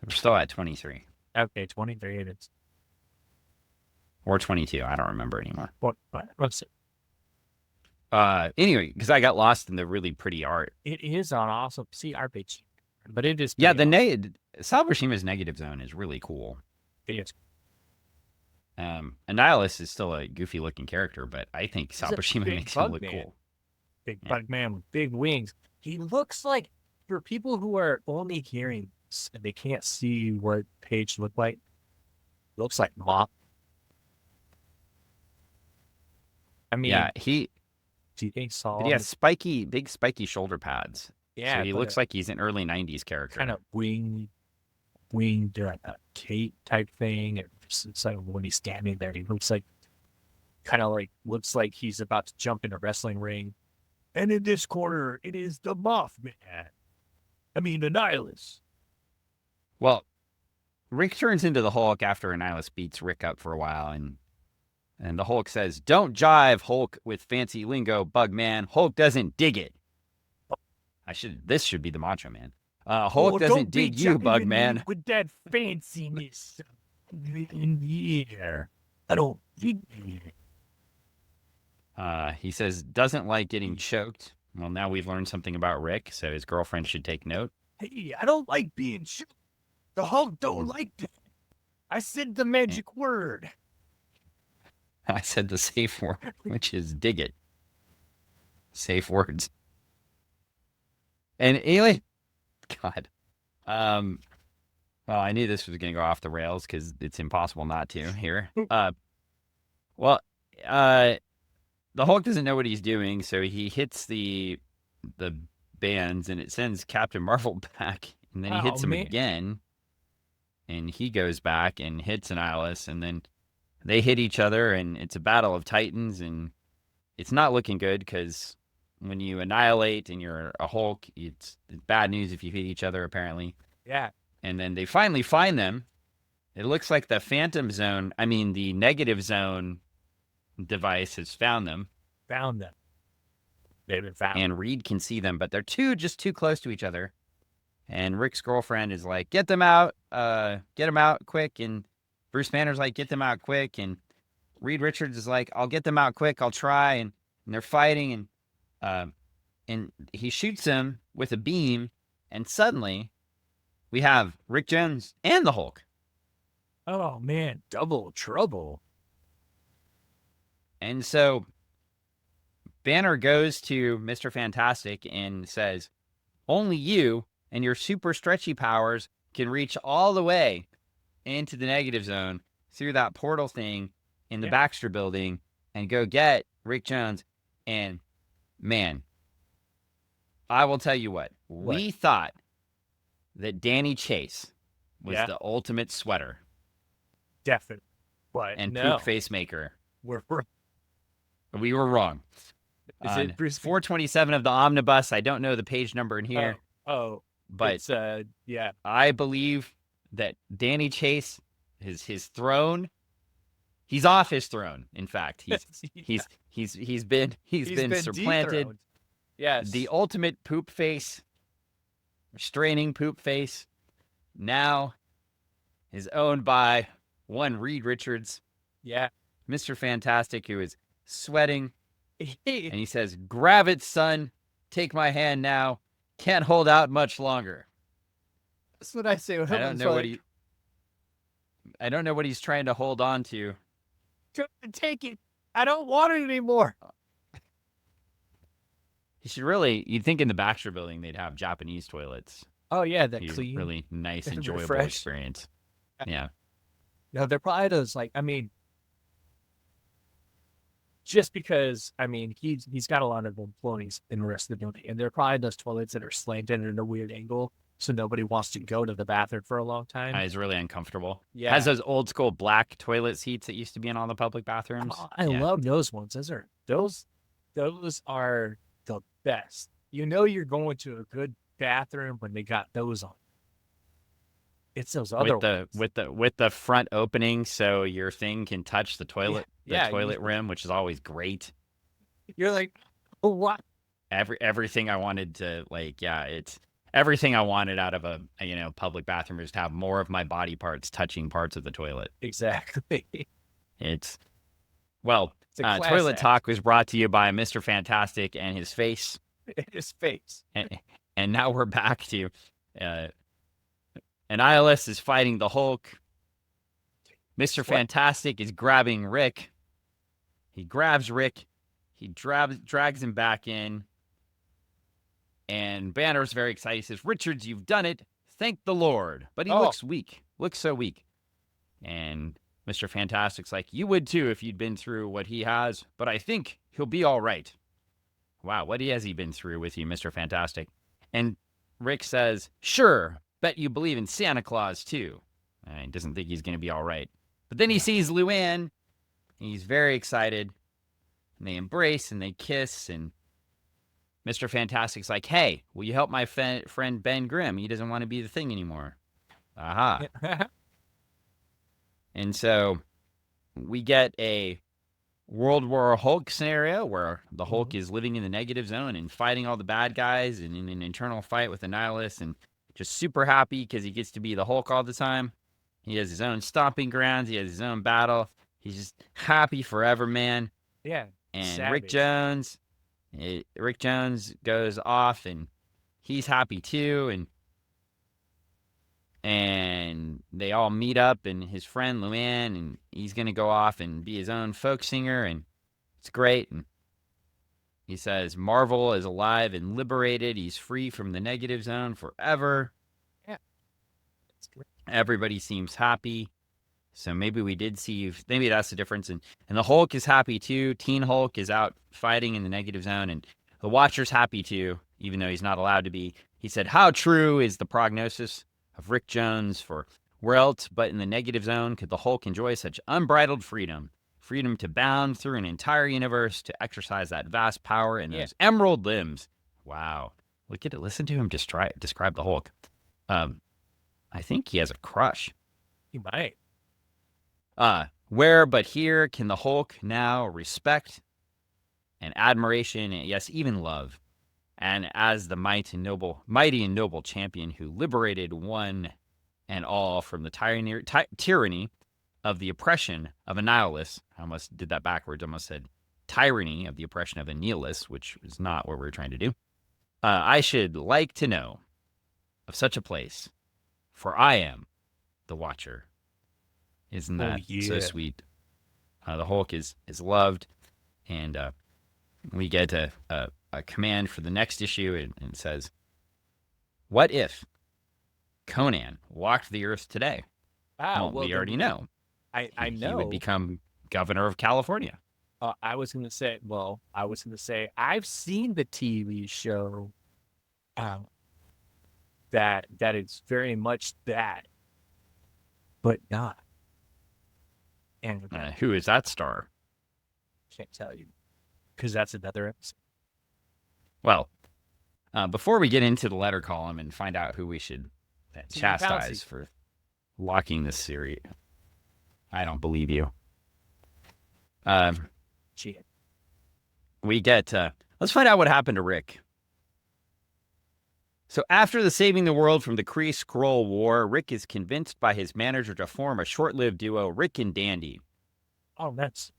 S1: We're still at 23.
S2: Okay, 23 it is.
S1: Or 22. I don't remember anymore.
S2: But let's see.
S1: Anyway, because I got lost in the really pretty art.
S2: It is on awesome our page, but it is
S1: Sal Buscema's Negative Zone is really cool.
S2: It is.
S1: Annihilus is still a goofy looking character, but I think
S2: He's a
S1: Buscema
S2: big
S1: makes him
S2: bug
S1: look
S2: man.
S1: cool.
S2: Big
S1: Yeah.
S2: bug man with big wings. He looks like, for people who are only hearing this and they can't see what Page looked like, looks like Mop. I
S1: Yeah,
S2: mean,
S1: he
S2: they
S1: but
S2: saw
S1: he has
S2: him.
S1: big spiky shoulder pads. So
S2: Yeah,
S1: he
S2: but
S1: looks like he's an early 90s
S2: kind
S1: character.
S2: of winged cape type thing. It's like when he's standing there, he looks like looks like he's about to jump in a wrestling ring. And in this corner, it is the Mothman. I mean, the Nihilus.
S1: Well, Rick turns into the Hulk after Annihilus beats Rick up for a while, and the Hulk says, "Don't jive, Hulk, with fancy lingo, Bugman. Hulk doesn't dig it." This should be the Macho Man. Hulk doesn't dig you, Bugman.
S2: With that fanciness in the air. I don't dig it.
S1: He says, doesn't like getting choked. Well, now we've learned something about Rick, so his girlfriend should take note.
S2: Hey, I don't like being choked. The Hulk don't like that. I said the magic word.
S1: I said the safe word, which is dig it. Safe words. And Eli, God. Well, I knew this was going to go off the rails because it's impossible not to here. Well, the Hulk doesn't know what he's doing, so he hits the bands, and it sends Captain Marvel back, and then he hits him again, and he goes back and hits Annihilus, and then they hit each other, and it's a battle of titans, and it's not looking good because when you annihilate and you're a Hulk, it's bad news if you hit each other, apparently.
S2: Yeah.
S1: And then they finally find them. It looks like the Phantom Zone, the Negative Zone device has found them.
S2: Found them. They've been found.
S1: And Reed can see them, but they're just too close to each other. And Rick's girlfriend is like, get them out quick. And Bruce Banner's like, get them out quick. And Reed Richards is like, I'll get them out quick. I'll try. And they're fighting. And he shoots them with a beam. And suddenly we have Rick Jones and the Hulk.
S2: Oh, man. Double trouble.
S1: And so Banner goes to Mr. Fantastic and says, only you and your super stretchy powers can reach all the way into the Negative Zone through that portal thing in the Baxter building and go get Rick Jones. And man, I will tell you what? We thought that Danny Chase was the ultimate sweater.
S2: Definitely. But
S1: and
S2: no.
S1: poop face maker.
S2: We
S1: were wrong.
S2: Is it Bruce
S1: 427 of the omnibus? I don't know the page number in here.
S2: But it's,
S1: I believe that Danny Chase, his throne, he's off his throne. In fact, he's been supplanted.
S2: Dethroned. Yes,
S1: the ultimate poop face, straining poop face, now is owned by one Reed Richards.
S2: Yeah,
S1: Mr. Fantastic, who is sweating. And he says, grab it, son. Take my hand now. Can't hold out much longer.
S2: That's what I say.
S1: I don't know what he's trying to hold on to.
S2: Take it. I don't want it anymore.
S1: He should you'd think in the Baxter building they'd have Japanese toilets.
S2: Oh, yeah, that clean.
S1: Really nice, enjoyable experience. Yeah.
S2: No, they're probably those, just because, he's got a lot of employees in the rest of the building, and they're probably those toilets that are slanted at a weird angle, so nobody wants to go to the bathroom for a long time.
S1: It's really uncomfortable.
S2: Yeah.
S1: Has those old school black toilet seats that used to be in all the public bathrooms.
S2: Oh, I love those ones. Those are the best. You know you're going to a good bathroom when they got those on. It's those other ones.
S1: With the front opening so your thing can touch the toilet toilet rim, which is always great.
S2: You're like, oh, what?
S1: Everything I wanted to it's everything I wanted out of a public bathroom is to have more of my body parts touching parts of the toilet.
S2: Exactly.
S1: Toilet Talk was brought to you by Mr. Fantastic and his face.
S2: His face.
S1: And now we're back to Annihilus is fighting the Hulk. Mr. Fantastic is grabbing Rick. He grabs Rick. He drags him back in. And Banner's very excited. He says, Richards, you've done it. Thank the Lord. But he looks weak. Looks so weak. And Mr. Fantastic's like, you would too if you'd been through what he has. But I think he'll be all right. Wow, what has he been through with you, Mr. Fantastic? And Rick says, sure, bet you believe in Santa Claus too. He doesn't think he's going to be all right. But then he sees Luann. He's very excited. And they embrace and they kiss. And Mr. Fantastic's like, hey, will you help my friend Ben Grimm? He doesn't want to be the Thing anymore. Aha. And so we get a World War Hulk scenario where the Hulk is living in the negative zone and fighting all the bad guys and in an internal fight with the Nihilists and just super happy because he gets to be the Hulk all the time. He has his own stomping grounds. He has his own battle. He's just happy forever, man.
S2: Yeah.
S1: And
S2: savage.
S1: Rick Jones goes off and he's happy too. And they all meet up, and his friend Luann, and he's going to go off and be his own folk singer, and it's great. And he says Marvel is alive and liberated. He's free from the negative zone forever.
S2: Yeah. That's great.
S1: Everybody seems happy. So maybe we did see, maybe that's the difference. And the Hulk is happy too. Teen Hulk is out fighting in the negative zone, and the Watcher's happy too, even though he's not allowed to be. He said, how true is the prognosis of Rick Jones for where else but in the negative zone could the Hulk enjoy such unbridled freedom? Freedom to bound through an entire universe, to exercise that vast power in those emerald limbs. Wow. Listen to him describe the Hulk. I think he has a crush.
S2: He might.
S1: Where but here can the Hulk now respect and admiration and, yes, even love. And as the mighty and noble champion who liberated one and all from the tyranny of the oppression of a nihilist, I almost did that backwards, I almost said tyranny of the oppression of a nihilist, which is not what we're trying to do. I should like to know of such a place, for I am the Watcher. Isn't that so sweet? The Hulk is loved, and we get a command for the next issue, and it says, what if Conan walked the earth today?
S2: Wow.
S1: Well, we already know.
S2: I know.
S1: He would become governor of California.
S2: I was going to say, I've seen the TV show that is very much that, but not. And
S1: who is that star?
S2: Can't tell you, because that's another episode.
S1: Well, before we get into the letter column and find out who we should chastise for locking this series, I don't believe you. We get, let's find out what happened to Rick. So after the saving the world from the Kree Skrull War, Rick is convinced by his manager to form a short-lived duo, Rick and Dandy.
S2: Oh, that's...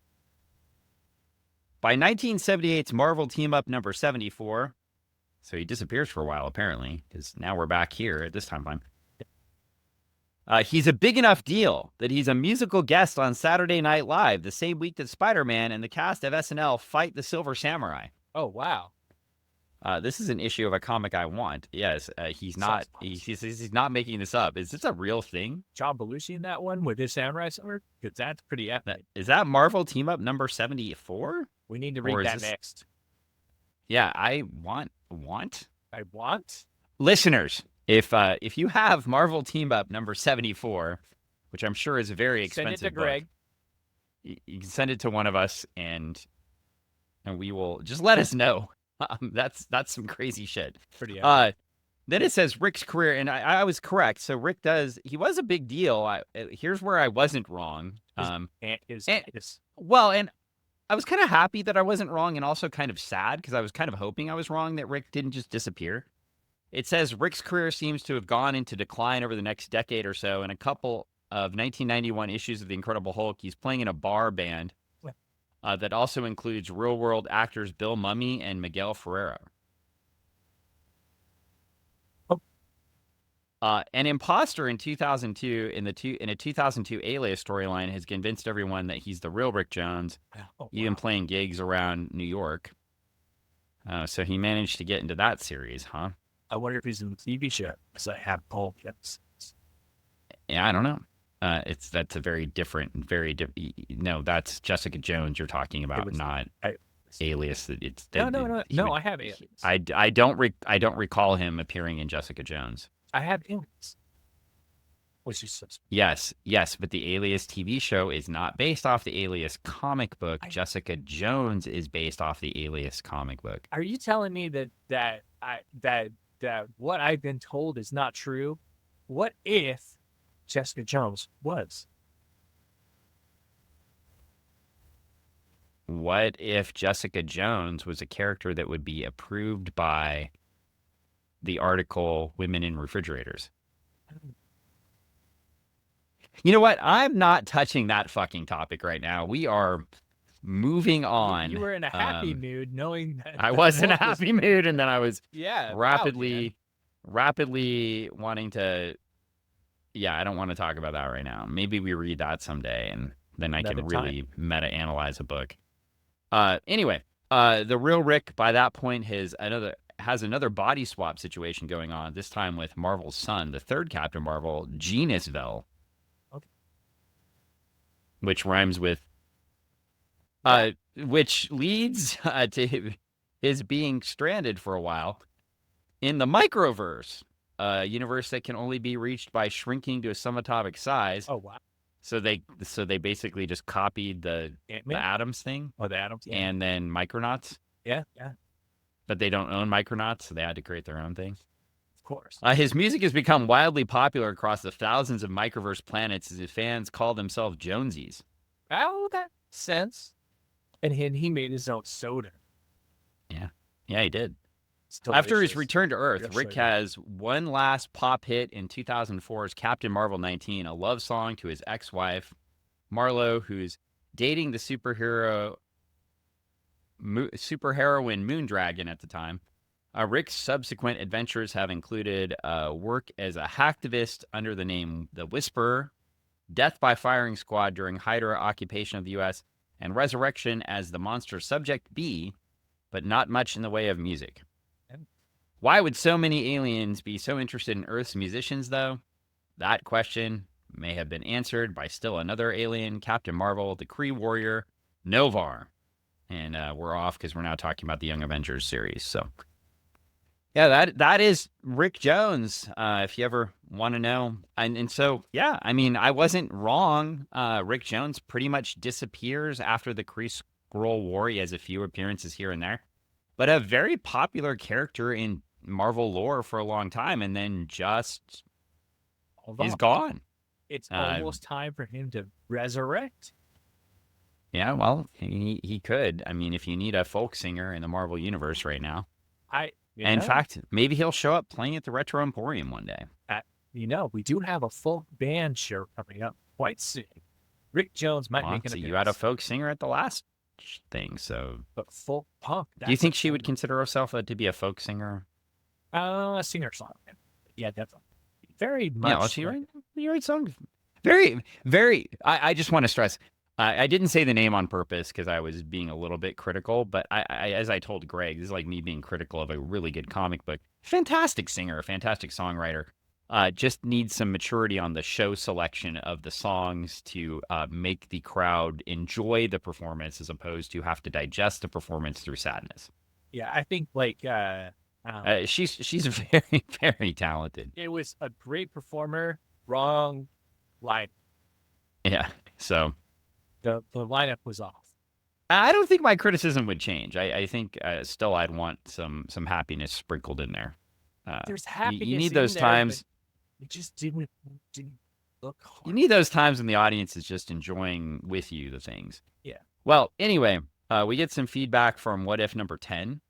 S1: By 1978's Marvel Team-Up number 74, so he disappears for a while, apparently, because now we're back here at this timeline. He's a big enough deal that he's a musical guest on Saturday Night Live the same week that Spider-Man and the cast of SNL fight the Silver Samurai.
S2: Oh, wow.
S1: This is an issue of a comic I want. Yes, he's not making this up. Is this a real thing?
S2: John Belushi in that one with his samurai sword? Because that's pretty epic.
S1: Is that Marvel Team-Up number 74?
S2: We need to read that next.
S1: Yeah, I want. Listeners, if you have Marvel Team-Up number 74, which I'm sure is a very expensive
S2: send it to Greg.
S1: You can send it to one of us, and we will just let us know. That's some crazy shit.
S2: Pretty epic.
S1: Then it says Rick's career, and I was correct. So Rick he was a big deal. Here's where I wasn't wrong.
S2: And
S1: I was kind of happy that I wasn't wrong, and also kind of sad because I was kind of hoping I was wrong that Rick didn't just disappear. It says Rick's career seems to have gone into decline over the next decade or so. In a couple of 1991 issues of The Incredible Hulk, he's playing in a bar band that also includes real-world actors Bill Mumy and Miguel Ferreira. An imposter in 2002 in a 2002 Alias storyline has convinced everyone that he's the real Rick Jones, even playing gigs around New York. So he managed to get into that series, huh?
S2: I wonder if he's in the TV show because I have Paul.
S1: Yeah, I don't know. That's a very different, no, that's Jessica Jones you're talking about, not Alias.
S2: No. I have Alias.
S1: I don't recall him appearing in Jessica Jones.
S2: I have Alias. Which is
S1: yes, but the Alias TV show is not based off the Alias comic book. Jessica Jones is based off the Alias comic book.
S2: Are you telling me that what I've been told is not true? What if Jessica Jones was?
S1: What if Jessica Jones was a character that would be approved by the article Women in Refrigerators? You know what? I'm not touching that fucking topic right now. We are moving on.
S2: You were in a happy mood knowing that.
S1: I was in a happy mood, and then I was rapidly wanting to. Yeah, I don't want to talk about that right now. Maybe we read that someday, and then I can really meta-analyze a book. Anyway, the real Rick by that point has another body swap situation going on. This time with Marvel's son, the third Captain Marvel, Genisville. Which rhymes with, which leads to his being stranded for a while in the microverse, a universe that can only be reached by shrinking to a subatomic size.
S2: Oh wow!
S1: So they basically just copied the atoms thing.
S2: Oh, the atoms, yeah.
S1: And then Micronauts.
S2: Yeah.
S1: But they don't own Micronauts, so they had to create their own thing.
S2: Course.
S1: His music has become wildly popular across the thousands of microverse planets as his fans call themselves Jonesies.
S2: Oh, that sense. And he made his own soda.
S1: Yeah, he did. After his return to Earth, Rick has one last pop hit in 2004's Captain Marvel 19, a love song to his ex-wife, Marlo, who's dating the superheroine Moondragon at the time. Rick's subsequent adventures have included work as a hacktivist under the name The Whisperer, death by firing squad during Hydra occupation of the U.S., and resurrection as the monster Subject B, but not much in the way of music. Why would so many aliens be so interested in Earth's musicians, though? That question may have been answered by still another alien, Captain Marvel, the Kree warrior, Novar. And we're off because we're now talking about the Young Avengers series, so... Yeah, that is Rick Jones, if you ever want to know. And so, yeah, I mean, I wasn't wrong. Rick Jones pretty much disappears after the Kree Skrull War. He has a few appearances here and there. But a very popular character in Marvel lore for a long time, and then just is gone.
S2: It's almost time for him to resurrect.
S1: Yeah, well, he could. I mean, if you need a folk singer in the Marvel Universe right now. In fact, maybe he'll show up playing at the Retro Emporium one day.
S2: We do have a folk band show coming up quite soon. Rick Jones might make an appearance.
S1: You had a folk singer at the last thing, so...
S2: But folk punk.
S1: Do you think she would consider herself to be a folk singer?
S2: A singer-songwriter. Yeah, definitely. Very much. Yeah,
S1: she write songs. Very, very... I just want to stress... I didn't say the name on purpose because I was being a little bit critical, but as I told Greg, this is like me being critical of a really good comic book. Fantastic singer, fantastic songwriter. Just needs some maturity on the show selection of the songs to make the crowd enjoy the performance as opposed to have to digest the performance through sadness.
S2: Yeah, I think
S1: she's very, very talented.
S2: It was a great performer. Wrong line.
S1: Yeah, so...
S2: The lineup was off.
S1: I don't think my criticism would change. I think still I'd want some happiness sprinkled in there.
S2: There's happiness.
S1: You need those times.
S2: It just didn't look hard.
S1: You need those times when the audience is just enjoying with you the things.
S2: Yeah.
S1: Well, anyway, we get some feedback from What If number 10.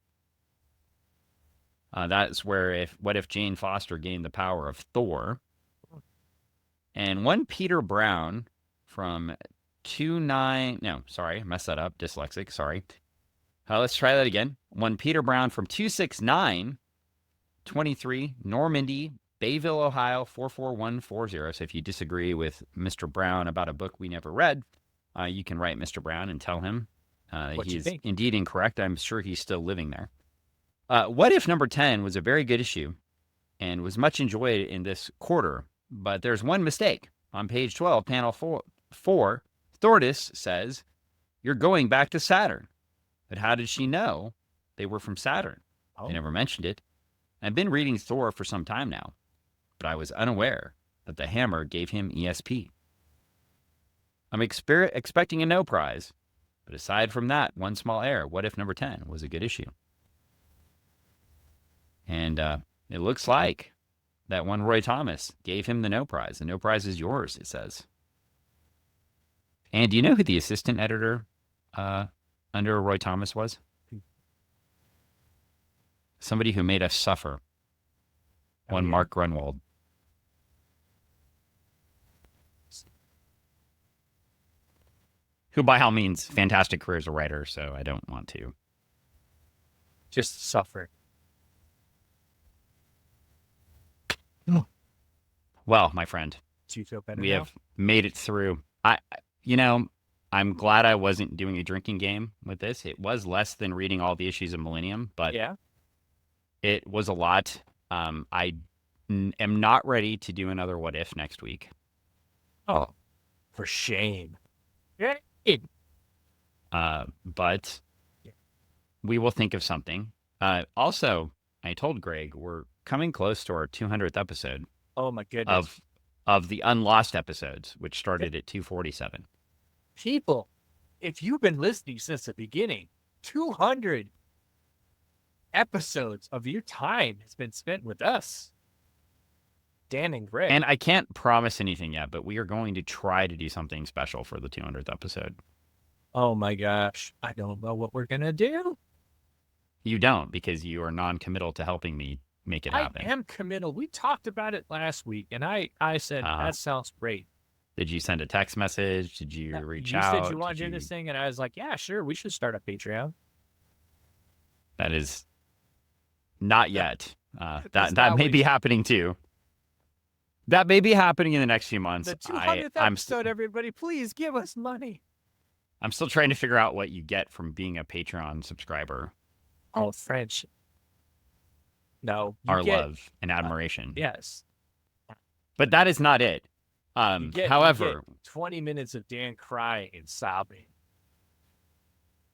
S1: That's where what if Jane Foster gained the power of Thor? And one Peter Brown from 29, no, sorry, messed that up, dyslexic, sorry. Let's try that again. One Peter Brown from 26923 Normandy, Bayville, Ohio, 44140. So if you disagree with Mr. Brown about a book we never read, you can write Mr. Brown and tell him he is indeed incorrect. I'm sure he's still living there. What If number 10 was a very good issue and was much enjoyed in this quarter, but there's one mistake. On page 12, panel 4, Thordis says, "You're going back to Saturn." But how did she know they were from Saturn? They never mentioned it. I've been reading Thor for some time now, but I was unaware that the hammer gave him ESP. I'm expecting a no prize, but aside from that, one small error. What If number 10 was a good issue? And it looks like that one Roy Thomas gave him the no prize. The no prize is yours, it says. And do you know who the assistant editor under Roy Thomas was? Somebody who made us suffer. One Mark Grunwald. Who, by all means, fantastic career as a writer, so I don't want to.
S2: Just suffer.
S1: Well, my friend,
S2: do you feel better
S1: we
S2: now?
S1: have made it through. I'm glad I wasn't doing a drinking game with this. It was less than reading all the issues of Millennium, but it was a lot. I am not ready to do another What If next week.
S2: Oh, for shame.
S1: But we will think of something. Also, I told Greg we're coming close to our 200th episode.
S2: Oh my goodness.
S1: Of the Unlost episodes, which started at 247.
S2: People, if you've been listening since the beginning, 200 episodes of your time has been spent with us, Dan and Greg.
S1: And I can't promise anything yet, but we are going to try to do something special for the 200th episode.
S2: Oh my gosh. I don't know what we're going to do.
S1: You don't, because you are non-committal to helping me make it happen.
S2: I am committal. We talked about it last week, and I said, that sounds great.
S1: Did you send a text message? Did you reach out?
S2: You said you want to do this thing, and I was like, yeah, sure, we should start a Patreon.
S1: That is not yet. That may be happening too. That may be happening in the next few months.
S2: The 200th episode, everybody, please give us money.
S1: I'm still trying to figure out what you get from being a Patreon subscriber.
S2: Oh, friendship. No.
S1: Our love and admiration.
S2: Yes.
S1: But that is not it. However,
S2: 20 minutes of Dan crying and sobbing.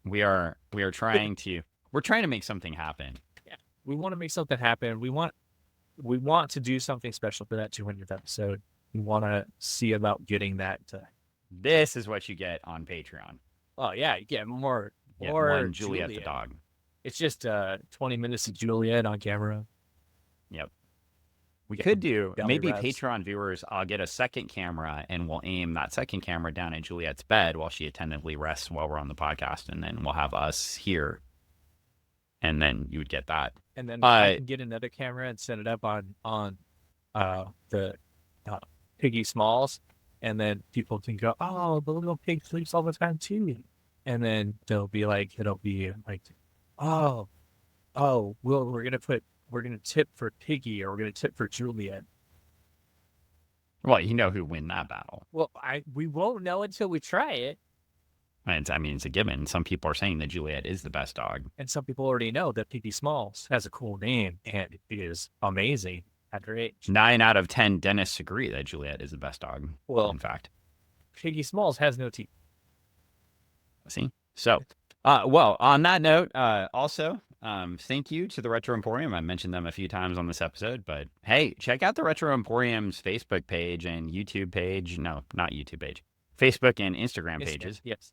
S1: We are trying to make something happen.
S2: Yeah. We want to make something happen. We want to do something special for that 200th episode. We want to see about getting that.
S1: This is what you get on Patreon.
S2: Oh yeah, you get more
S1: Juliet the dog.
S2: It's just 20 minutes of Juliet on camera.
S1: Yep. We could do maybe Patreon viewers. I'll get a second camera and we'll aim that second camera down at Juliet's bed while she attentively rests while we're on the podcast, and then we'll have us here. And then you would get that.
S2: And then I can get another camera and set it up on the Piggy Smalls, and then people can go, oh, the little pig sleeps all the time too. And then it'll be like, oh, we're gonna tip for Piggy, or we're gonna tip for Juliet.
S1: Well, you know who win that battle.
S2: Well, we won't know until we try it.
S1: It's a given. Some people are saying that Juliet is the best dog.
S2: And some people already know that Piggy Smalls has a cool name and is amazing at her age.
S1: 9 out of 10 dentists agree that Juliet is the best dog. Well, in fact,
S2: Piggy Smalls has no teeth.
S1: See? So, well, on that note, also, thank you to the Retro Emporium. I mentioned them a few times on this episode, but hey, check out the Retro Emporium's Facebook page and YouTube page. No, not YouTube page. Facebook and Instagram pages.
S2: Yes.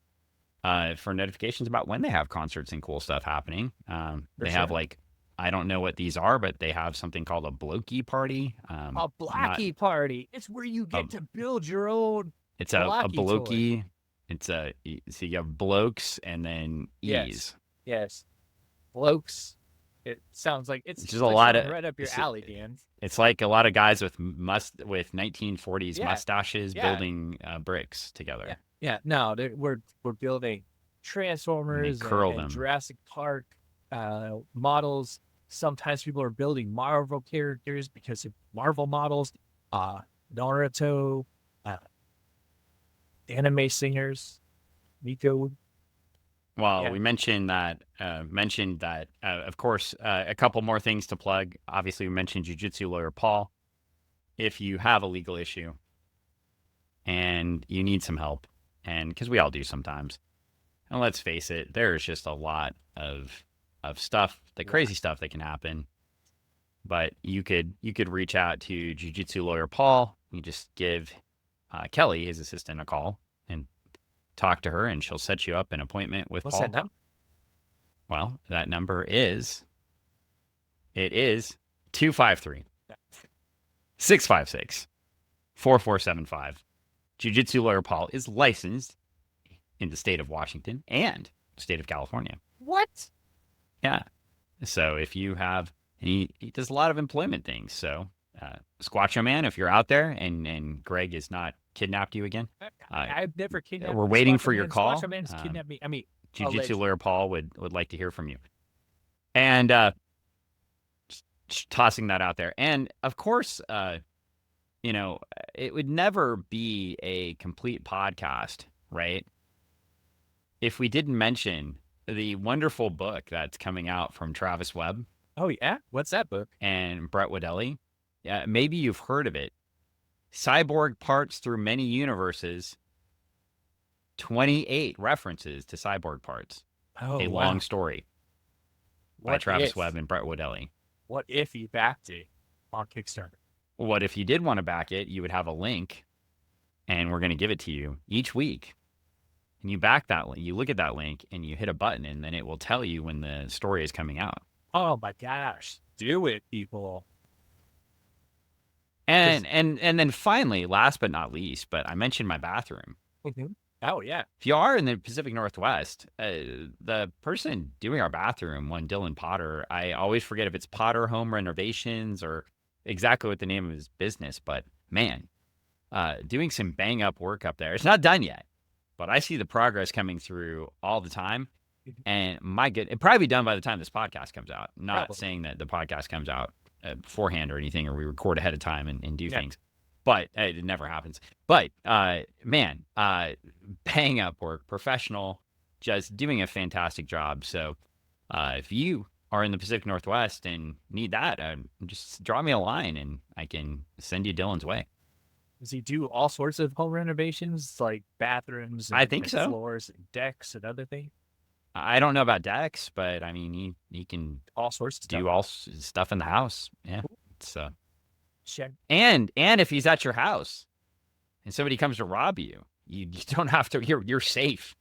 S1: For notifications about when they have concerts and cool stuff happening. They have I don't know what these are, but they have something called a blokey party.
S2: A blackie party. It's where you get to build your own.
S1: It's a blokey. So you have blokes and then ease.
S2: Yes. Blokes. It sounds like it's
S1: just a lot of
S2: right up your alley, Dan.
S1: It's like a lot of guys with 1940s mustaches building bricks together.
S2: Yeah. No, we're building Transformers and Jurassic Park models Sometimes people are building Marvel characters because of Marvel models, Naruto, anime singers, Nico.
S1: Well,
S2: Yeah.
S1: we mentioned that. Of course, a couple more things to plug. Obviously, we mentioned Jiu-Jitsu lawyer Paul. If you have a legal issue and you need some help, and because we all do sometimes, and let's face it, there's just a lot of stuff, the crazy stuff that can happen. But you could reach out to Jiu-Jitsu lawyer Paul. You just give Kelly, his assistant, a call and talk to her, and she'll set you up an appointment with
S2: What's
S1: Paul.
S2: that number?
S1: Well, that number is 253 656 4475. Jiu-Jitsu lawyer Paul is licensed in the state of Washington and the state of California.
S2: What?
S1: Yeah. So if you have, and he does a lot of employment things. So Squatcho Man, if you're out there and Greg has not kidnapped you again,
S2: I've never kidnapped.
S1: we're waiting for your call.
S2: Squatcho Man's kidnapped me. I mean,
S1: Jiu-Jitsu lawyer Paul would like to hear from you. And tossing that out there. And of course, it would never be a complete podcast, right? If we didn't mention the wonderful book that's coming out from Travis Webb.
S2: Oh, yeah? What's that book?
S1: And Brett Wodelli. Yeah, maybe you've heard of it. Cyborg Parts Through Many Universes. 28 references to cyborg parts.
S2: Oh,
S1: a long story by Travis Webb and Brett Wodelli.
S2: What if you backed it on Kickstarter?
S1: What if you did want to back it? You would have a link, and we're going to give it to you each week. And you back that link, you look at that link, and you hit a button, and then it will tell you when the story is coming out.
S2: Oh my gosh. Do it, people.
S1: And then finally, last but not least, but I mentioned my bathroom.
S2: Mm-hmm. Oh, yeah.
S1: If you are in the Pacific Northwest, the person doing our bathroom, one Dylan Potter, I always forget if it's Potter Home Renovations or exactly what the name of his business, but man, doing some bang up work up there. It's not done yet, but I see the progress coming through all the time. And it'll probably be done by the time this podcast comes out. Not saying that the podcast comes out beforehand or anything, or we record ahead of time and do things, but it never happens. But man, bang up work, professional, just doing a fantastic job. So if you are in the Pacific Northwest and need that, just draw me a line and I can send you Dylan's way.
S2: Does he do all sorts of home renovations, like bathrooms and,
S1: I think so.
S2: Floors and decks and other things?
S1: I don't know about decks, but I mean, he can
S2: all sorts of
S1: do all stuff in the house. Yeah. So,
S2: check.
S1: And if he's at your house and somebody comes to rob you, you don't have to, you're safe.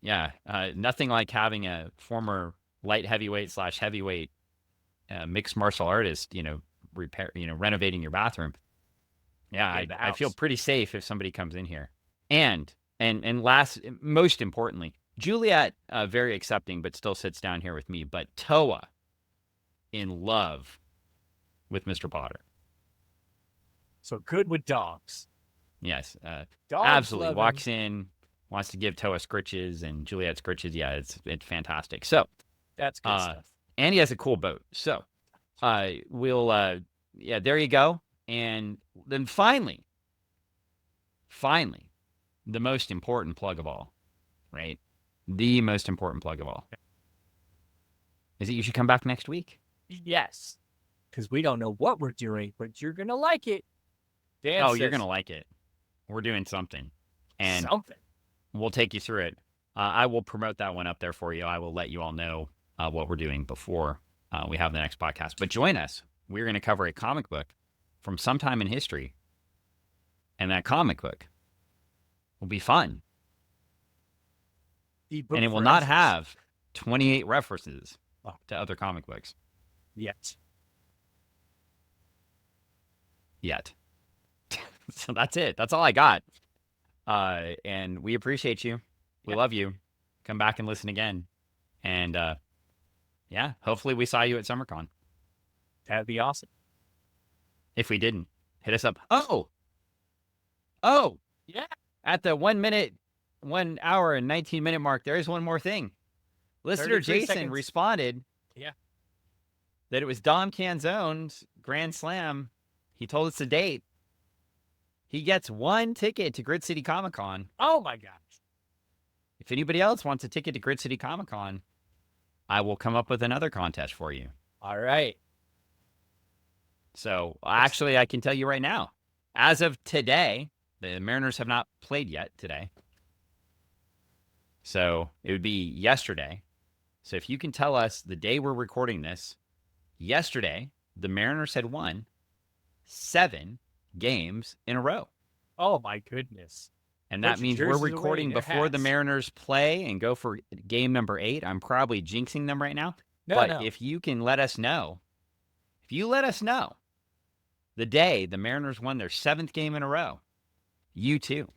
S1: Yeah. Nothing like having a former light heavyweight / heavyweight mixed martial artist, renovating your bathroom. Yeah. I feel pretty safe if somebody comes in here. And last, most importantly, Juliet, very accepting, but still sits down here with me. But Toa, in love with Mr. Potter.
S2: So good with dogs.
S1: Yes,
S2: dogs
S1: absolutely. Walks in, wants to give Toa scritches, and Juliet scritches. Yeah, it's fantastic. So
S2: that's good stuff.
S1: And he has a cool boat. So we'll there you go. And then finally, the most important plug of all, right? The most important plug of all is that you should come back next week.
S2: Yes, because we don't know what we're doing, but you're going to like it. Dan
S1: you're going to like it. We're doing something. And
S2: something.
S1: We'll take you through it. I will promote that one up there for you. I will let you all know what we're doing before we have the next podcast. But join us. We're going to cover a comic book from sometime in history. And that comic book will be fun. And it will not have 28 references to other comic books.
S2: Yet.
S1: So that's it. That's all I got. And we appreciate you. We love you. Come back and listen again. And hopefully we saw you at SummerCon.
S2: That'd be awesome.
S1: If we didn't, hit us up.
S2: Yeah.
S1: At the 1 hour and 19 minute mark, there is one more thing. Listener Jason responded
S2: Yeah.
S1: That it was Dom Canzone's Grand Slam. He told us the date. He gets 1 ticket to Grid City Comic Con.
S2: Oh my gosh.
S1: If anybody else wants a ticket to Grid City Comic Con, I will come up with another contest for you.
S2: All right.
S1: So actually, I can tell you right now, as of today, the Mariners have not played yet today. So it would be yesterday. So if you can tell us the day we're recording this, yesterday, the Mariners had won 7 games in a row.
S2: Oh my goodness.
S1: And that means we're recording before the Mariners play and go for game number 8. I'm probably jinxing them right now. But if you can let us know, if you let us know the day the Mariners won their 7th game in a row, you too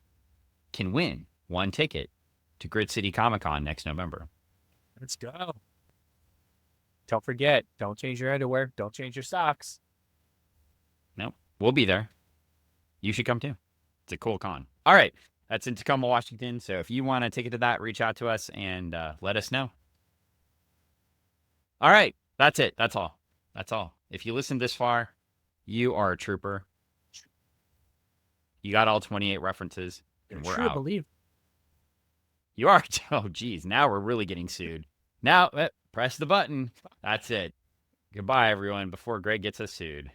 S1: can win 1 ticket to Grid City Comic Con next November.
S2: Let's go. Don't forget, don't change your underwear. Don't change your socks.
S1: No, we'll be there. You should come too. It's a cool con. All right. That's in Tacoma, Washington. So if you want a ticket to that, reach out to us and let us know. All right. That's it. That's all. That's all. If you listened this far, you are a trooper. You got all 28 references, and we're out.
S2: Believe.
S1: You are. Oh, geez. Now we're really getting sued. Now, press the button. That's it. Goodbye, everyone, before Greg gets us sued.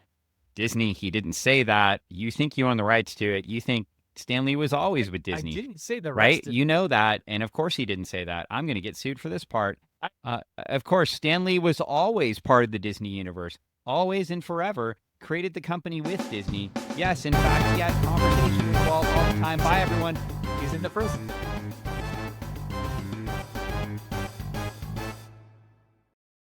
S1: Disney, he didn't say that. You think you own the rights to it. You think Stan Lee was always with Disney.
S2: I didn't say the
S1: right. You know that. And of course he didn't say that. I'm going to get sued for this part. Of course, Stan Lee was always part of the Disney universe. Always and forever. Created the company with Disney. Yes, in fact, he had conversations with Walt all the time. Bye, everyone.
S2: He's in the prison.